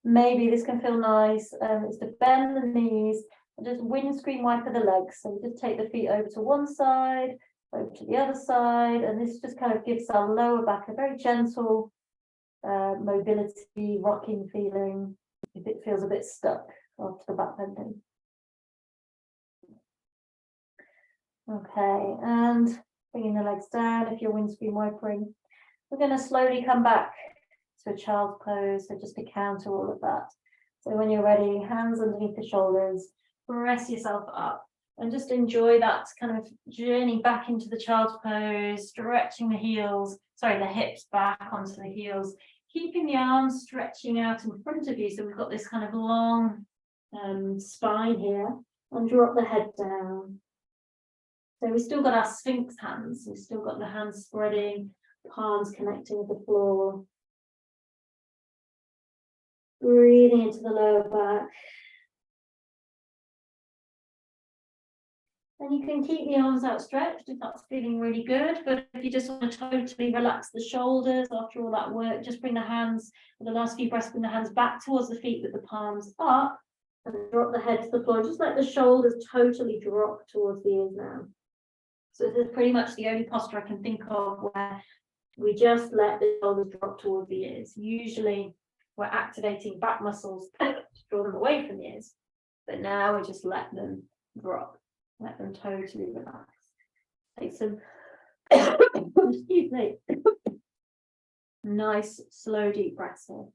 Maybe this can feel nice, is to bend the knees and just windscreen wiper the legs. So we just take the feet over to one side, over to the other side, and this just kind of gives our lower back a very gentle mobility, rocking feeling, if it feels a bit stuck after the back bending. Okay, and bringing the legs down if you're windscreen wipering. We're going to slowly come back to a child's pose, so just to counter all of that. So when you're ready, hands underneath the shoulders, press yourself up and just enjoy that kind of journey back into the child's pose, stretching the hips back onto the heels, keeping the arms stretching out in front of you. So we've got this kind of long spine here, and drop the head down. So we've still got our Sphinx hands. We've still got the hands spreading, palms connecting with the floor. Breathing into the lower back. And you can keep the arms outstretched if that's feeling really good. But if you just want to totally relax the shoulders after all that work, just bring the hands, for the last few breaths, bring the hands back towards the feet with the palms up and drop the head to the floor. Just let the shoulders totally drop towards the ears now. So this is pretty much the only posture I can think of where we just let the shoulders drop towards the ears. Usually we're activating back muscles to draw them away from the ears. But now we just let them drop. Let them totally relax. Take some, excuse me, nice, slow, deep breaths here.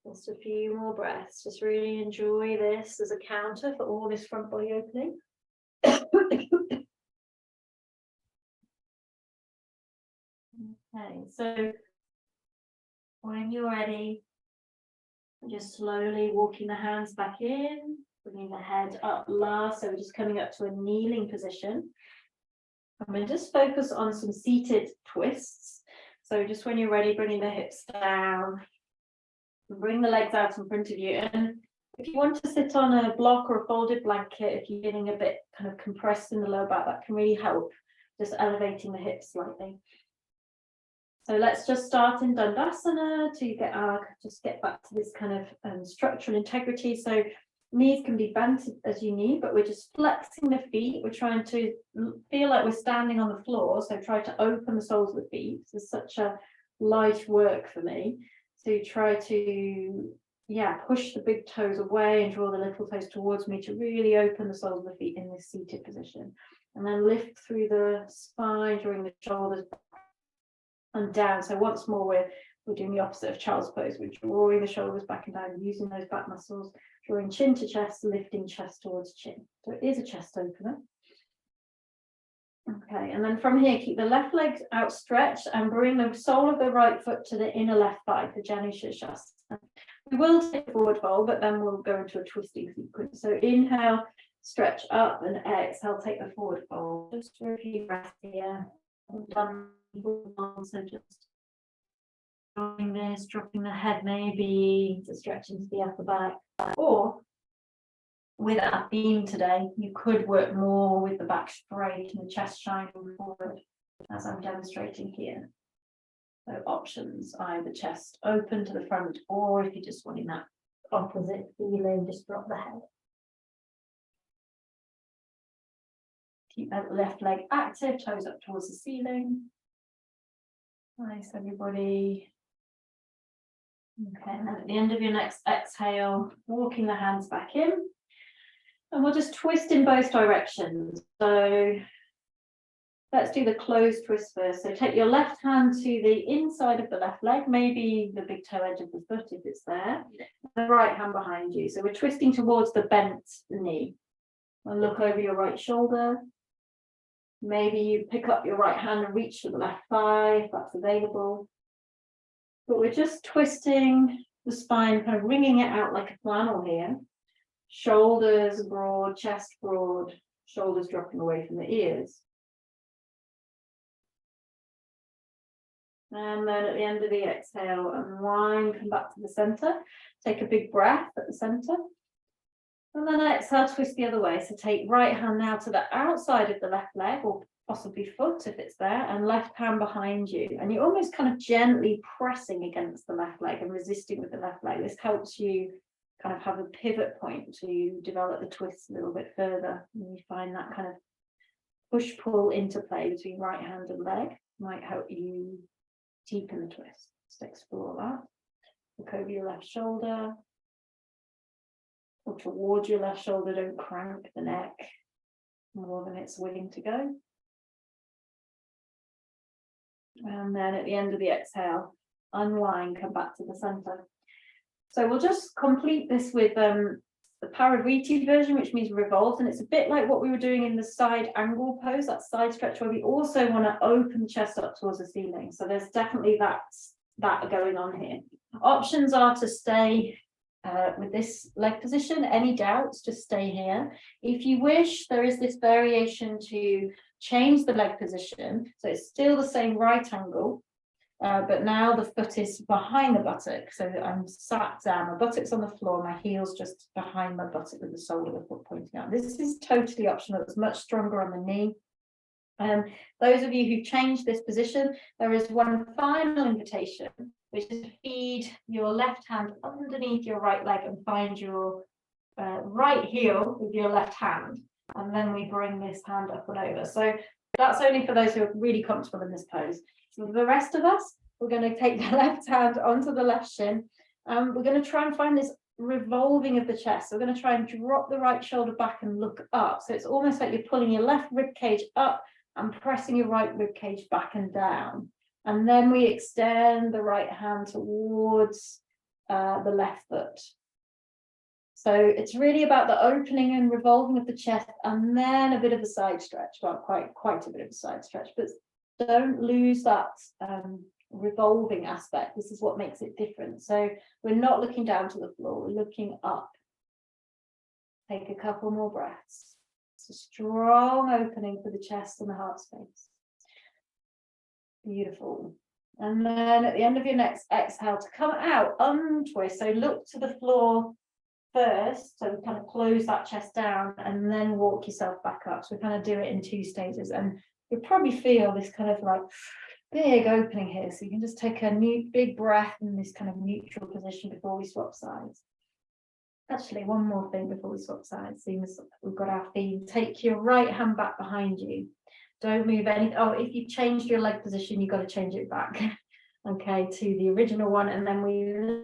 Just a few more breaths. Just really enjoy this as a counter for all this front body opening. Okay, so when you're ready, just slowly walking the hands back in, bringing the head up last. So we're just coming up to a kneeling position. I'm going to just focus on some seated twists. So just when you're ready, bringing the hips down, bring the legs out in front of you. And if you want to sit on a block or a folded blanket, if you're getting a bit kind of compressed in the lower back, that can really help, just elevating the hips slightly. So let's just start in Dandasana to get back to this kind of structural integrity. So knees can be bent as you need, but we're just flexing the feet. We're trying to feel like we're standing on the floor. So try to open the soles of the feet. This is such a light work for me. So try to, push the big toes away and draw the little toes towards me to really open the soles of the feet in this seated position. And then lift through the spine, drawing the shoulders and down. So once more, we're doing the opposite of child's pose. We're drawing the shoulders back and down, using those back muscles, drawing chin to chest, lifting chest towards chin. So it is a chest opener. Okay, and then from here, keep the left leg outstretched and bring the sole of the right foot to the inner left thigh for Janu Shirshasana. We will take a forward fold, but then we'll go into a twisting sequence. So inhale, stretch up, and exhale, take the forward fold. Just for a few breaths here. Done. So just doing this, dropping the head maybe to stretch into the upper back, or with our theme today, you could work more with the back straight and the chest shining forward, as I'm demonstrating here. So options, either chest open to the front, or if you're just wanting that opposite feeling, just drop the head. Keep that left leg active, toes up towards the ceiling. Nice, everybody. Okay, and then at the end of your next exhale, walking the hands back in. And we'll just twist in both directions. So let's do the closed twist first. So take your left hand to the inside of the left leg, maybe the big toe edge of the foot if it's there. The right hand behind you. So we're twisting towards the bent knee. And look over your right shoulder. Maybe you pick up your right hand and reach to the left thigh if that's available. But we're just twisting the spine, kind of wringing it out like a flannel here. Shoulders broad, chest broad, shoulders dropping away from the ears. And then at the end of the exhale, unwind, come back to the center. Take a big breath at the center. And then exhale, twist the other way. So take right hand now to the outside of the left leg, or possibly foot if it's there, and left hand behind you. And you're almost kind of gently pressing against the left leg and resisting with the left leg. This helps you kind of have a pivot point to develop the twist a little bit further. And you find that kind of push-pull interplay between right hand and leg might help you deepen the twist. Just explore that. Look over your left shoulder, or towards your left shoulder. Don't crank the neck more than it's willing to go. And then at the end of the exhale, unwind, come back to the center. So we'll just complete this with the Parivriti version, which means revolved, and it's a bit like what we were doing in the side angle pose, that side stretch, where we also want to open the chest up towards the ceiling. So there's definitely that going on here. Options are to stay with this leg position. Any doubts, just stay here. If you wish, there is this variation to change the leg position. So it's still the same right angle, but now the foot is behind the buttock. So I'm sat down, my buttocks on the floor, my heels just behind my buttock with the sole of the foot pointing out. This is totally optional. It's much stronger on the knee. Those of you who change this position, there is one final invitation, which is to feed your left hand underneath your right leg and find your right heel with your left hand. And then we bring this hand up and over. So that's only for those who are really comfortable in this pose. So for the rest of us, we're going to take the left hand onto the left shin. We're going to try and find this revolving of the chest. So we're going to try and drop the right shoulder back and look up. So it's almost like you're pulling your left rib cage up and pressing your right rib cage back and down. And then we extend the right hand towards the left foot. So it's really about the opening and revolving of the chest, and then a bit of a side stretch, well, quite a bit of a side stretch, but don't lose that revolving aspect. This is what makes it different. So we're not looking down to the floor, we're looking up. Take a couple more breaths. It's a strong opening for the chest and the heart space. Beautiful. And then at the end of your next exhale, to come out, untwist. So look to the floor first, so kind of close that chest down and then walk yourself back up. So we kind of do it in 2 stages, and you'll probably feel this kind of like big opening here. So you can just take a big breath in this kind of neutral position before we swap sides. Actually, one more thing before we swap sides, seeing as we've got our theme. Take your right hand back behind you. Don't move any. Oh, if you changed your leg position, you've got to change it back. Okay, to the original one, and then we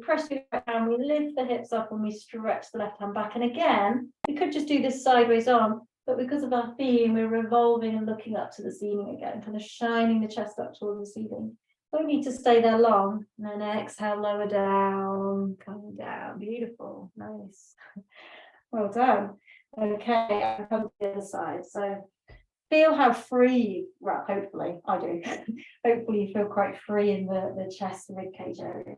press the right hand, we lift the hips up, and we stretch the left hand back. And again, we could just do this sideways on, but because of our theme, we're revolving and looking up to the ceiling again, kind of shining the chest up towards the ceiling. Don't need to stay there long. And then exhale, lower down, come down. Beautiful, nice. Well done. Okay, I'll come to the other side. So feel how free, well, hopefully, I do. Hopefully you feel quite free in the chest, the rib cage area.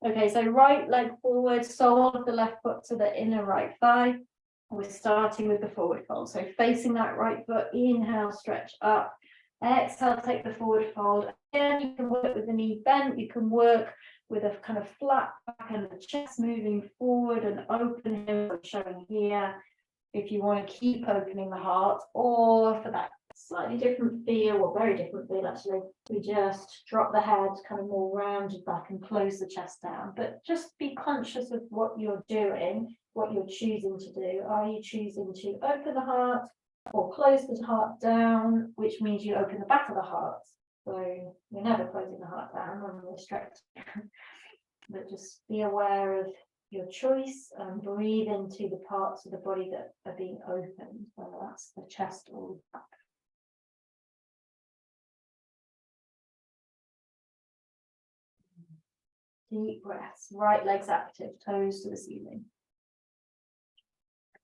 Okay, so right leg forward, sole of the left foot to the inner right thigh. We're starting with the forward fold. So facing that right foot, inhale, stretch up. Exhale, take the forward fold. Again, you can work with the knee bent. You can work with a kind of flat back and the chest moving forward and open here, I'm showing here. If you want to keep opening the heart, or for that slightly different feel, or very different feel actually, we just drop the head kind of more rounded back and close the chest down. But just be conscious of what you're doing, what you're choosing to do. Are you choosing to open the heart or close the heart down, which means you open the back of the heart? So you're never closing the heart down when we're stretched. But just be aware of your choice and breathe into the parts of the body that are being opened, whether that's the chest or the back. Deep breaths, right leg's active, toes to the ceiling.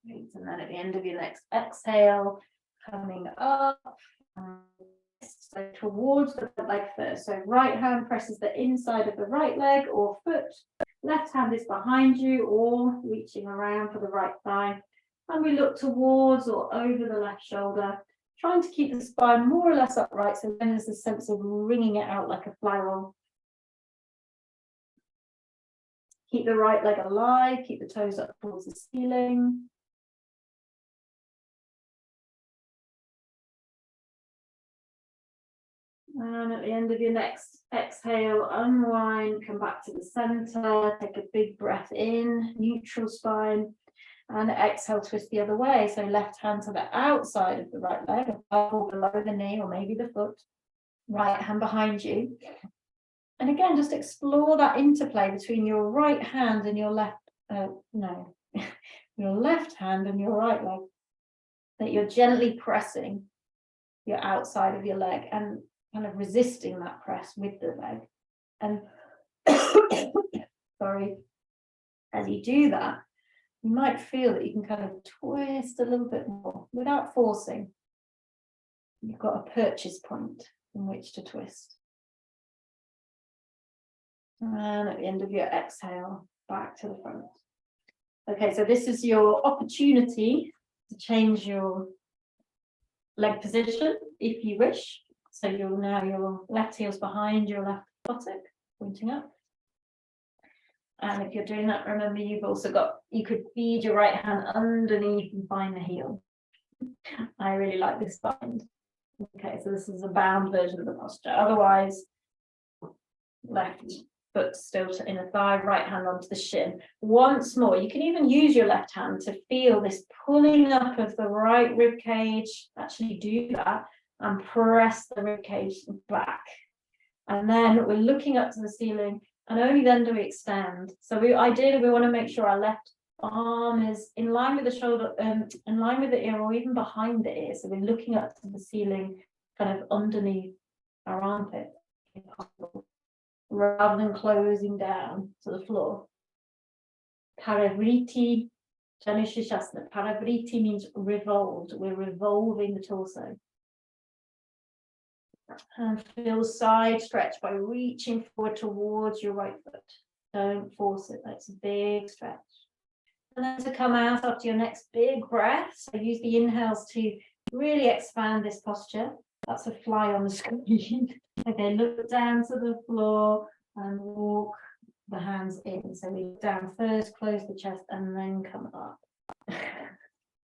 Great. And then at the end of your next exhale, coming up, so towards the leg first. So right hand presses the inside of the right leg or foot. Left hand is behind you or reaching around for the right thigh. And we look towards or over the left shoulder, trying to keep the spine more or less upright. So then there's a sense of wringing it out like a flower. Keep the right leg alive, keep the toes up towards the ceiling. And at the end of your next exhale, unwind, come back to the center, take a big breath in, neutral spine, and exhale, twist the other way. So left hand to the outside of the right leg, above or below the knee, or maybe the foot, right hand behind you. And again, just explore that interplay between your right hand and your left, your left hand and your right leg, that you're gently pressing your outside of your leg and kind of resisting that press with the leg. And sorry, as you do that, you might feel that you can kind of twist a little bit more without forcing. You've got a purchase point in which to twist. And at the end of your exhale, back to the front. Okay, so this is your opportunity to change your leg position if you wish. So you'll now your left heel's behind your left buttock, pointing up. And if you're doing that, remember you've also got, you could feed your right hand underneath and find the heel. I really like this bind. Okay, so this is a bound version of the posture. Otherwise, left foot still to inner thigh, right hand onto the shin. Once more, you can even use your left hand to feel this pulling up of the right rib cage. Actually do that and press the rib cage back. And then we're looking up to the ceiling, and only then do we extend. So ideally we want to make sure our left arm is in line with the shoulder, in line with the ear, or even behind the ear. So we're looking up to the ceiling, kind of underneath our armpit, if possible. rather than closing down to the floor. Parivriti, Janushashasana. Parivriti means revolved. We're revolving the torso. And feel the side stretch by reaching forward towards your right foot. Don't force it. That's a big stretch. And then to come out after your next big breath. So use the inhales to really expand this posture. That's a fly on the screen. Okay, look down to the floor and walk the hands in. So we look down first, close the chest, and then come up. A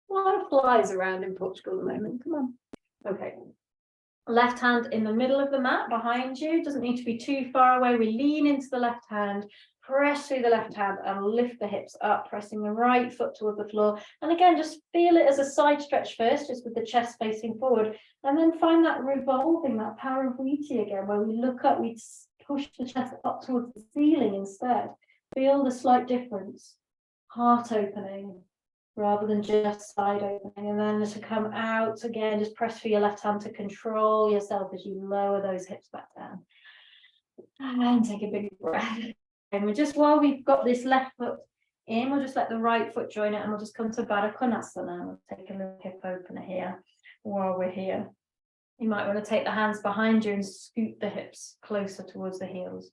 lot of flies around in Portugal at the moment. Come on. Okay. Left hand in the middle of the mat behind you. Doesn't need to be too far away. We lean into the left hand, press through the left hand and lift the hips up, pressing the right foot toward the floor. And again, just feel it as a side stretch first, just with the chest facing forward. And then find that revolving, that Parivriti again, where we look up, we push the chest up towards the ceiling instead. Feel the slight difference. Heart opening rather than just side opening. And then to come out again, just press for your left hand to control yourself as you lower those hips back down. And take a big breath. And we're just, while we've got this left foot in, we'll just let the right foot join it and we'll just come to Baddha Konasana. We'll take a little hip opener here while we're here. You might want to take the hands behind you and scoot the hips closer towards the heels.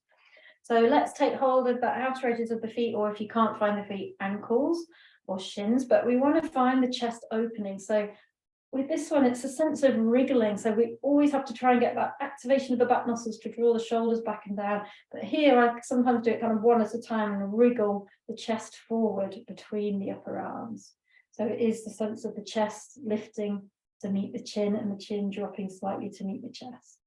So let's take hold of the outer edges of the feet, or if you can't find the feet, ankles or shins, but we want to find the chest opening. So with this one, it's a sense of wriggling. So we always have to try and get that activation of the back muscles to draw the shoulders back and down. But here I sometimes do it kind of one at a time and wriggle the chest forward between the upper arms. So it is the sense of the chest lifting to meet the chin and the chin dropping slightly to meet the chest.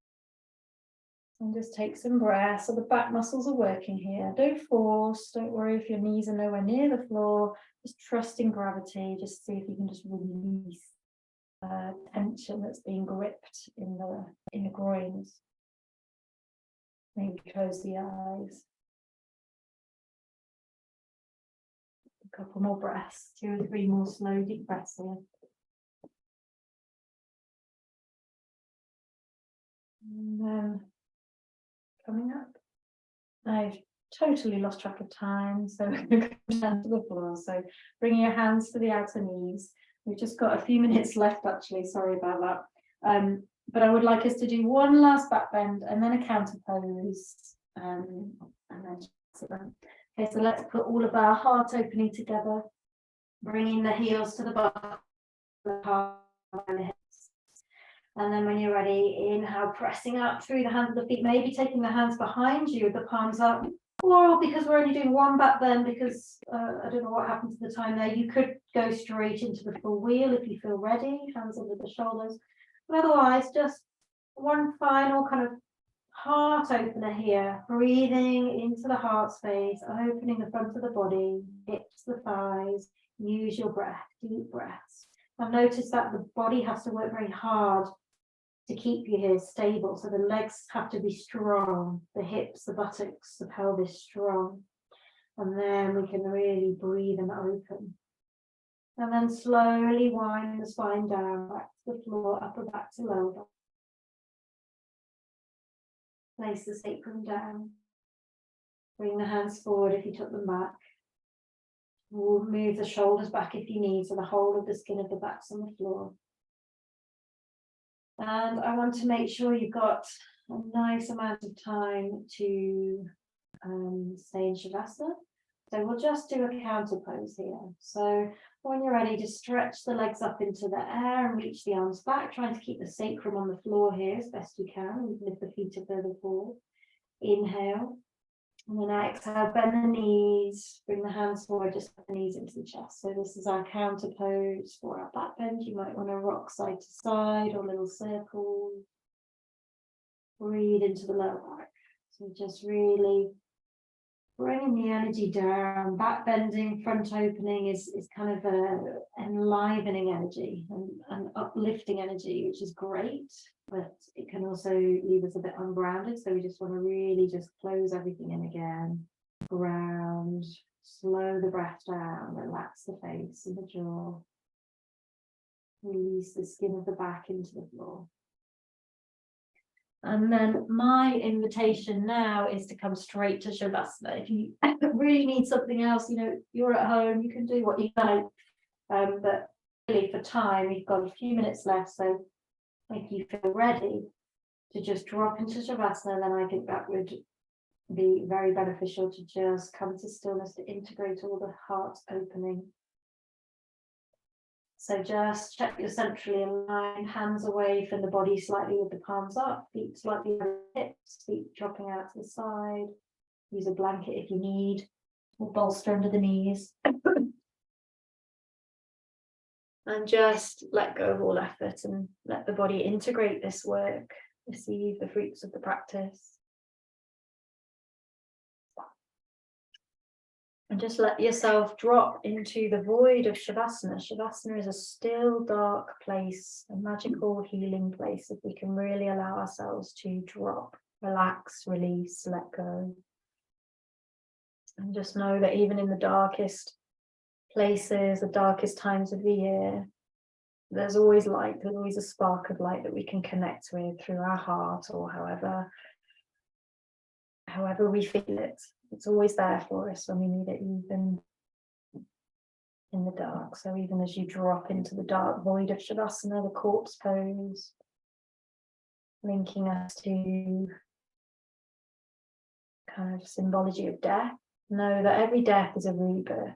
And just take some breaths. So the back muscles are working here. Don't force. Don't worry if your knees are nowhere near the floor. Just trust in gravity. Just see if you can just release tension that's being gripped in the groins. Maybe close the eyes. A couple more breaths. 2 or 3 more slow deep breaths here. And then coming up. I've totally lost track of time, so we're going to go down to the floor. So bringing your hands to the outer knees. We've just got a few minutes left, actually. Sorry about that. But I would like us to do one last back bend and then a counter pose. And then okay, so let's put all of our heart opening together, bringing the heels to the butt, the heart and the hips. And then when you're ready, inhale, pressing up through the hands of the feet, maybe taking the hands behind you with the palms up. Or because we're only doing one back bend, because I don't know what happened to the time there, you could go straight into the full wheel if you feel ready, hands under the shoulders. But otherwise, just one final kind of heart opener here, breathing into the heart space, opening the front of the body, hips, the thighs, use your breath, deep breaths. I've noticed that the body has to work very hard to keep you here stable. So the legs have to be strong, the hips, the buttocks, the pelvis strong. And then we can really breathe and open. And then slowly wind the spine down, back to the floor, upper back to lower back. Place the sacrum down. Bring the hands forward if you took them back. We'll move the shoulders back if you need, so the whole of the skin of the back's on the floor. And I want to make sure you've got a nice amount of time to stay in Shavasana. So we'll just do a counter pose here. So when you're ready, just stretch the legs up into the air and reach the arms back, trying to keep the sacrum on the floor here as best you can, even if the feet are further forward. Inhale. And then exhale, bend the knees, bring the hands forward, just put the knees into the chest. So this is our counter pose for our back bend. You might want to rock side to side or little circles. Breathe into the lower back. So just really bringing the energy down. Back bending, front opening is kind of a enlivening energy and uplifting energy, which is great. But it can also leave us a bit ungrounded. So we just want to really just close everything in again. Ground, slow the breath down, relax the face and the jaw. Release the skin of the back into the floor. And then my invitation now is to come straight to Shavasana. If you really need something else, you're at home, you can do what you like. But really for time, we've got a few minutes left. So if you feel ready to just drop into Shavasana, then I think that would be very beneficial to just come to stillness, to integrate all the heart opening. So just check you're centrally aligned, hands away from the body slightly with the palms up, feet slightly over the hips, feet dropping out to the side. Use a blanket if you need, or bolster under the knees. And just let go of all effort and let the body integrate this work, receive the fruits of the practice. And just let yourself drop into the void of Shavasana. Shavasana is a still, dark place, a magical healing place if we can really allow ourselves to drop, relax, release, let go. And just know that even in the darkest places, the darkest times of the year, there's always light, there's always a spark of light that we can connect with through our heart, or however we feel it. It's always there for us when we need it, even in the dark. So even as you drop into the dark void of Shavasana, the corpse pose, linking us to kind of symbology of death, know that every death is a rebirth.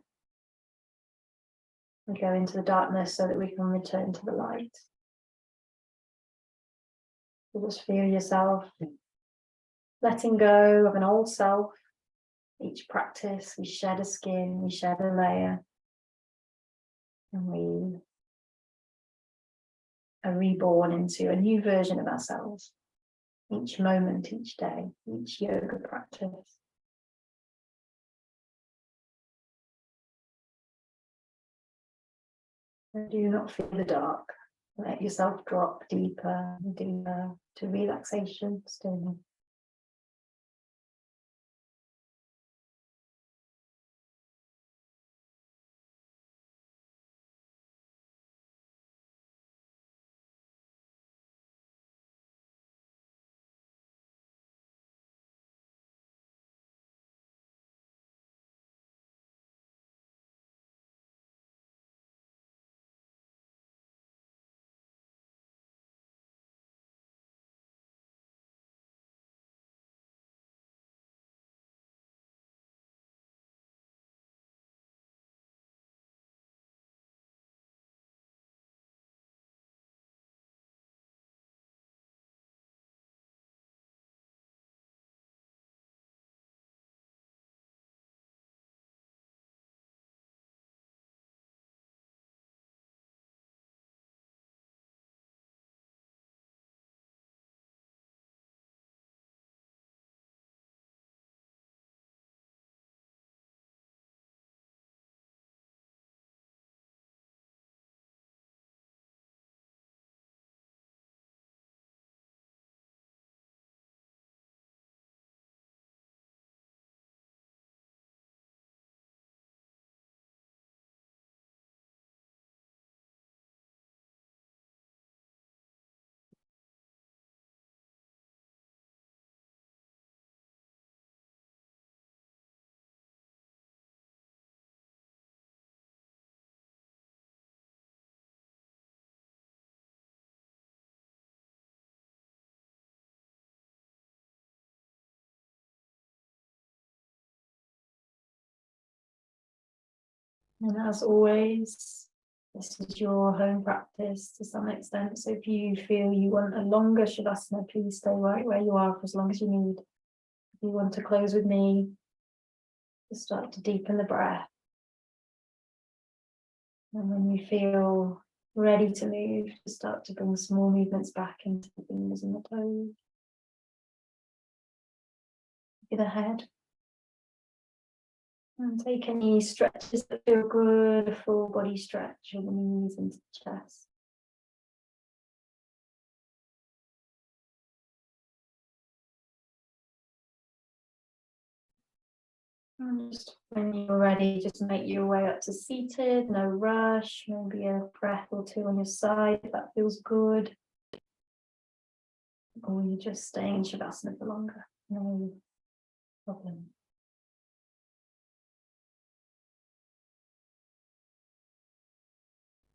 We go into the darkness so that we can return to the light. You just feel yourself letting go of an old self. Each practice, we shed a skin, we shed a layer, and we are reborn into a new version of ourselves. Each moment, each day, each yoga practice. And do not feel the dark. Let yourself drop deeper and deeper to relaxation, stillness. And as always, this is your home practice to some extent. So if you feel you want a longer Shavasana, please stay right where you are for as long as you need. If you want to close with me, just start to deepen the breath. And when you feel ready to move, just start to bring small movements back into the fingers and the toes. With the head. And take any stretches that feel good, a full body stretch of the knees into the chest. And just when you're ready, just make your way up to seated, no rush, maybe a breath or two on your side if that feels good. or you're just staying in Shavasana for longer, no problem.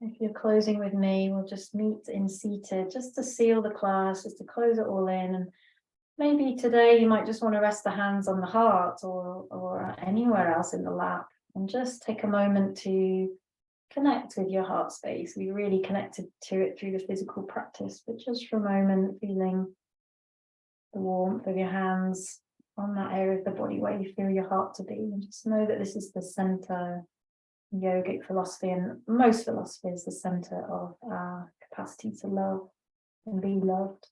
If you're closing with me, we'll just meet in seated, just to seal the class, just to close it all in. And maybe today you might just want to rest the hands on the heart or anywhere else in the lap, and just take a moment to connect with your heart space. We really connected to it through the physical practice, but just for a moment, feeling the warmth of your hands on that area of the body where you feel your heart to be. And just know that this is the center. Yogic philosophy and most philosophy is the center of our capacity to love and be loved.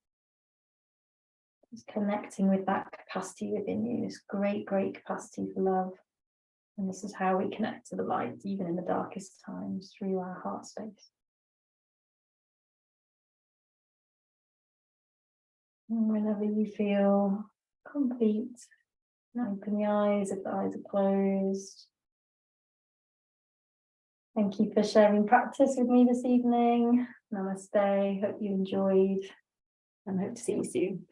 Just connecting with that capacity within you, this great capacity for love. And this is how we connect to the light, even in the darkest times, through our heart space. And whenever you feel complete, open the eyes if the eyes are closed. Thank you for sharing practice with me this evening. Namaste. Hope you enjoyed and hope to see you soon.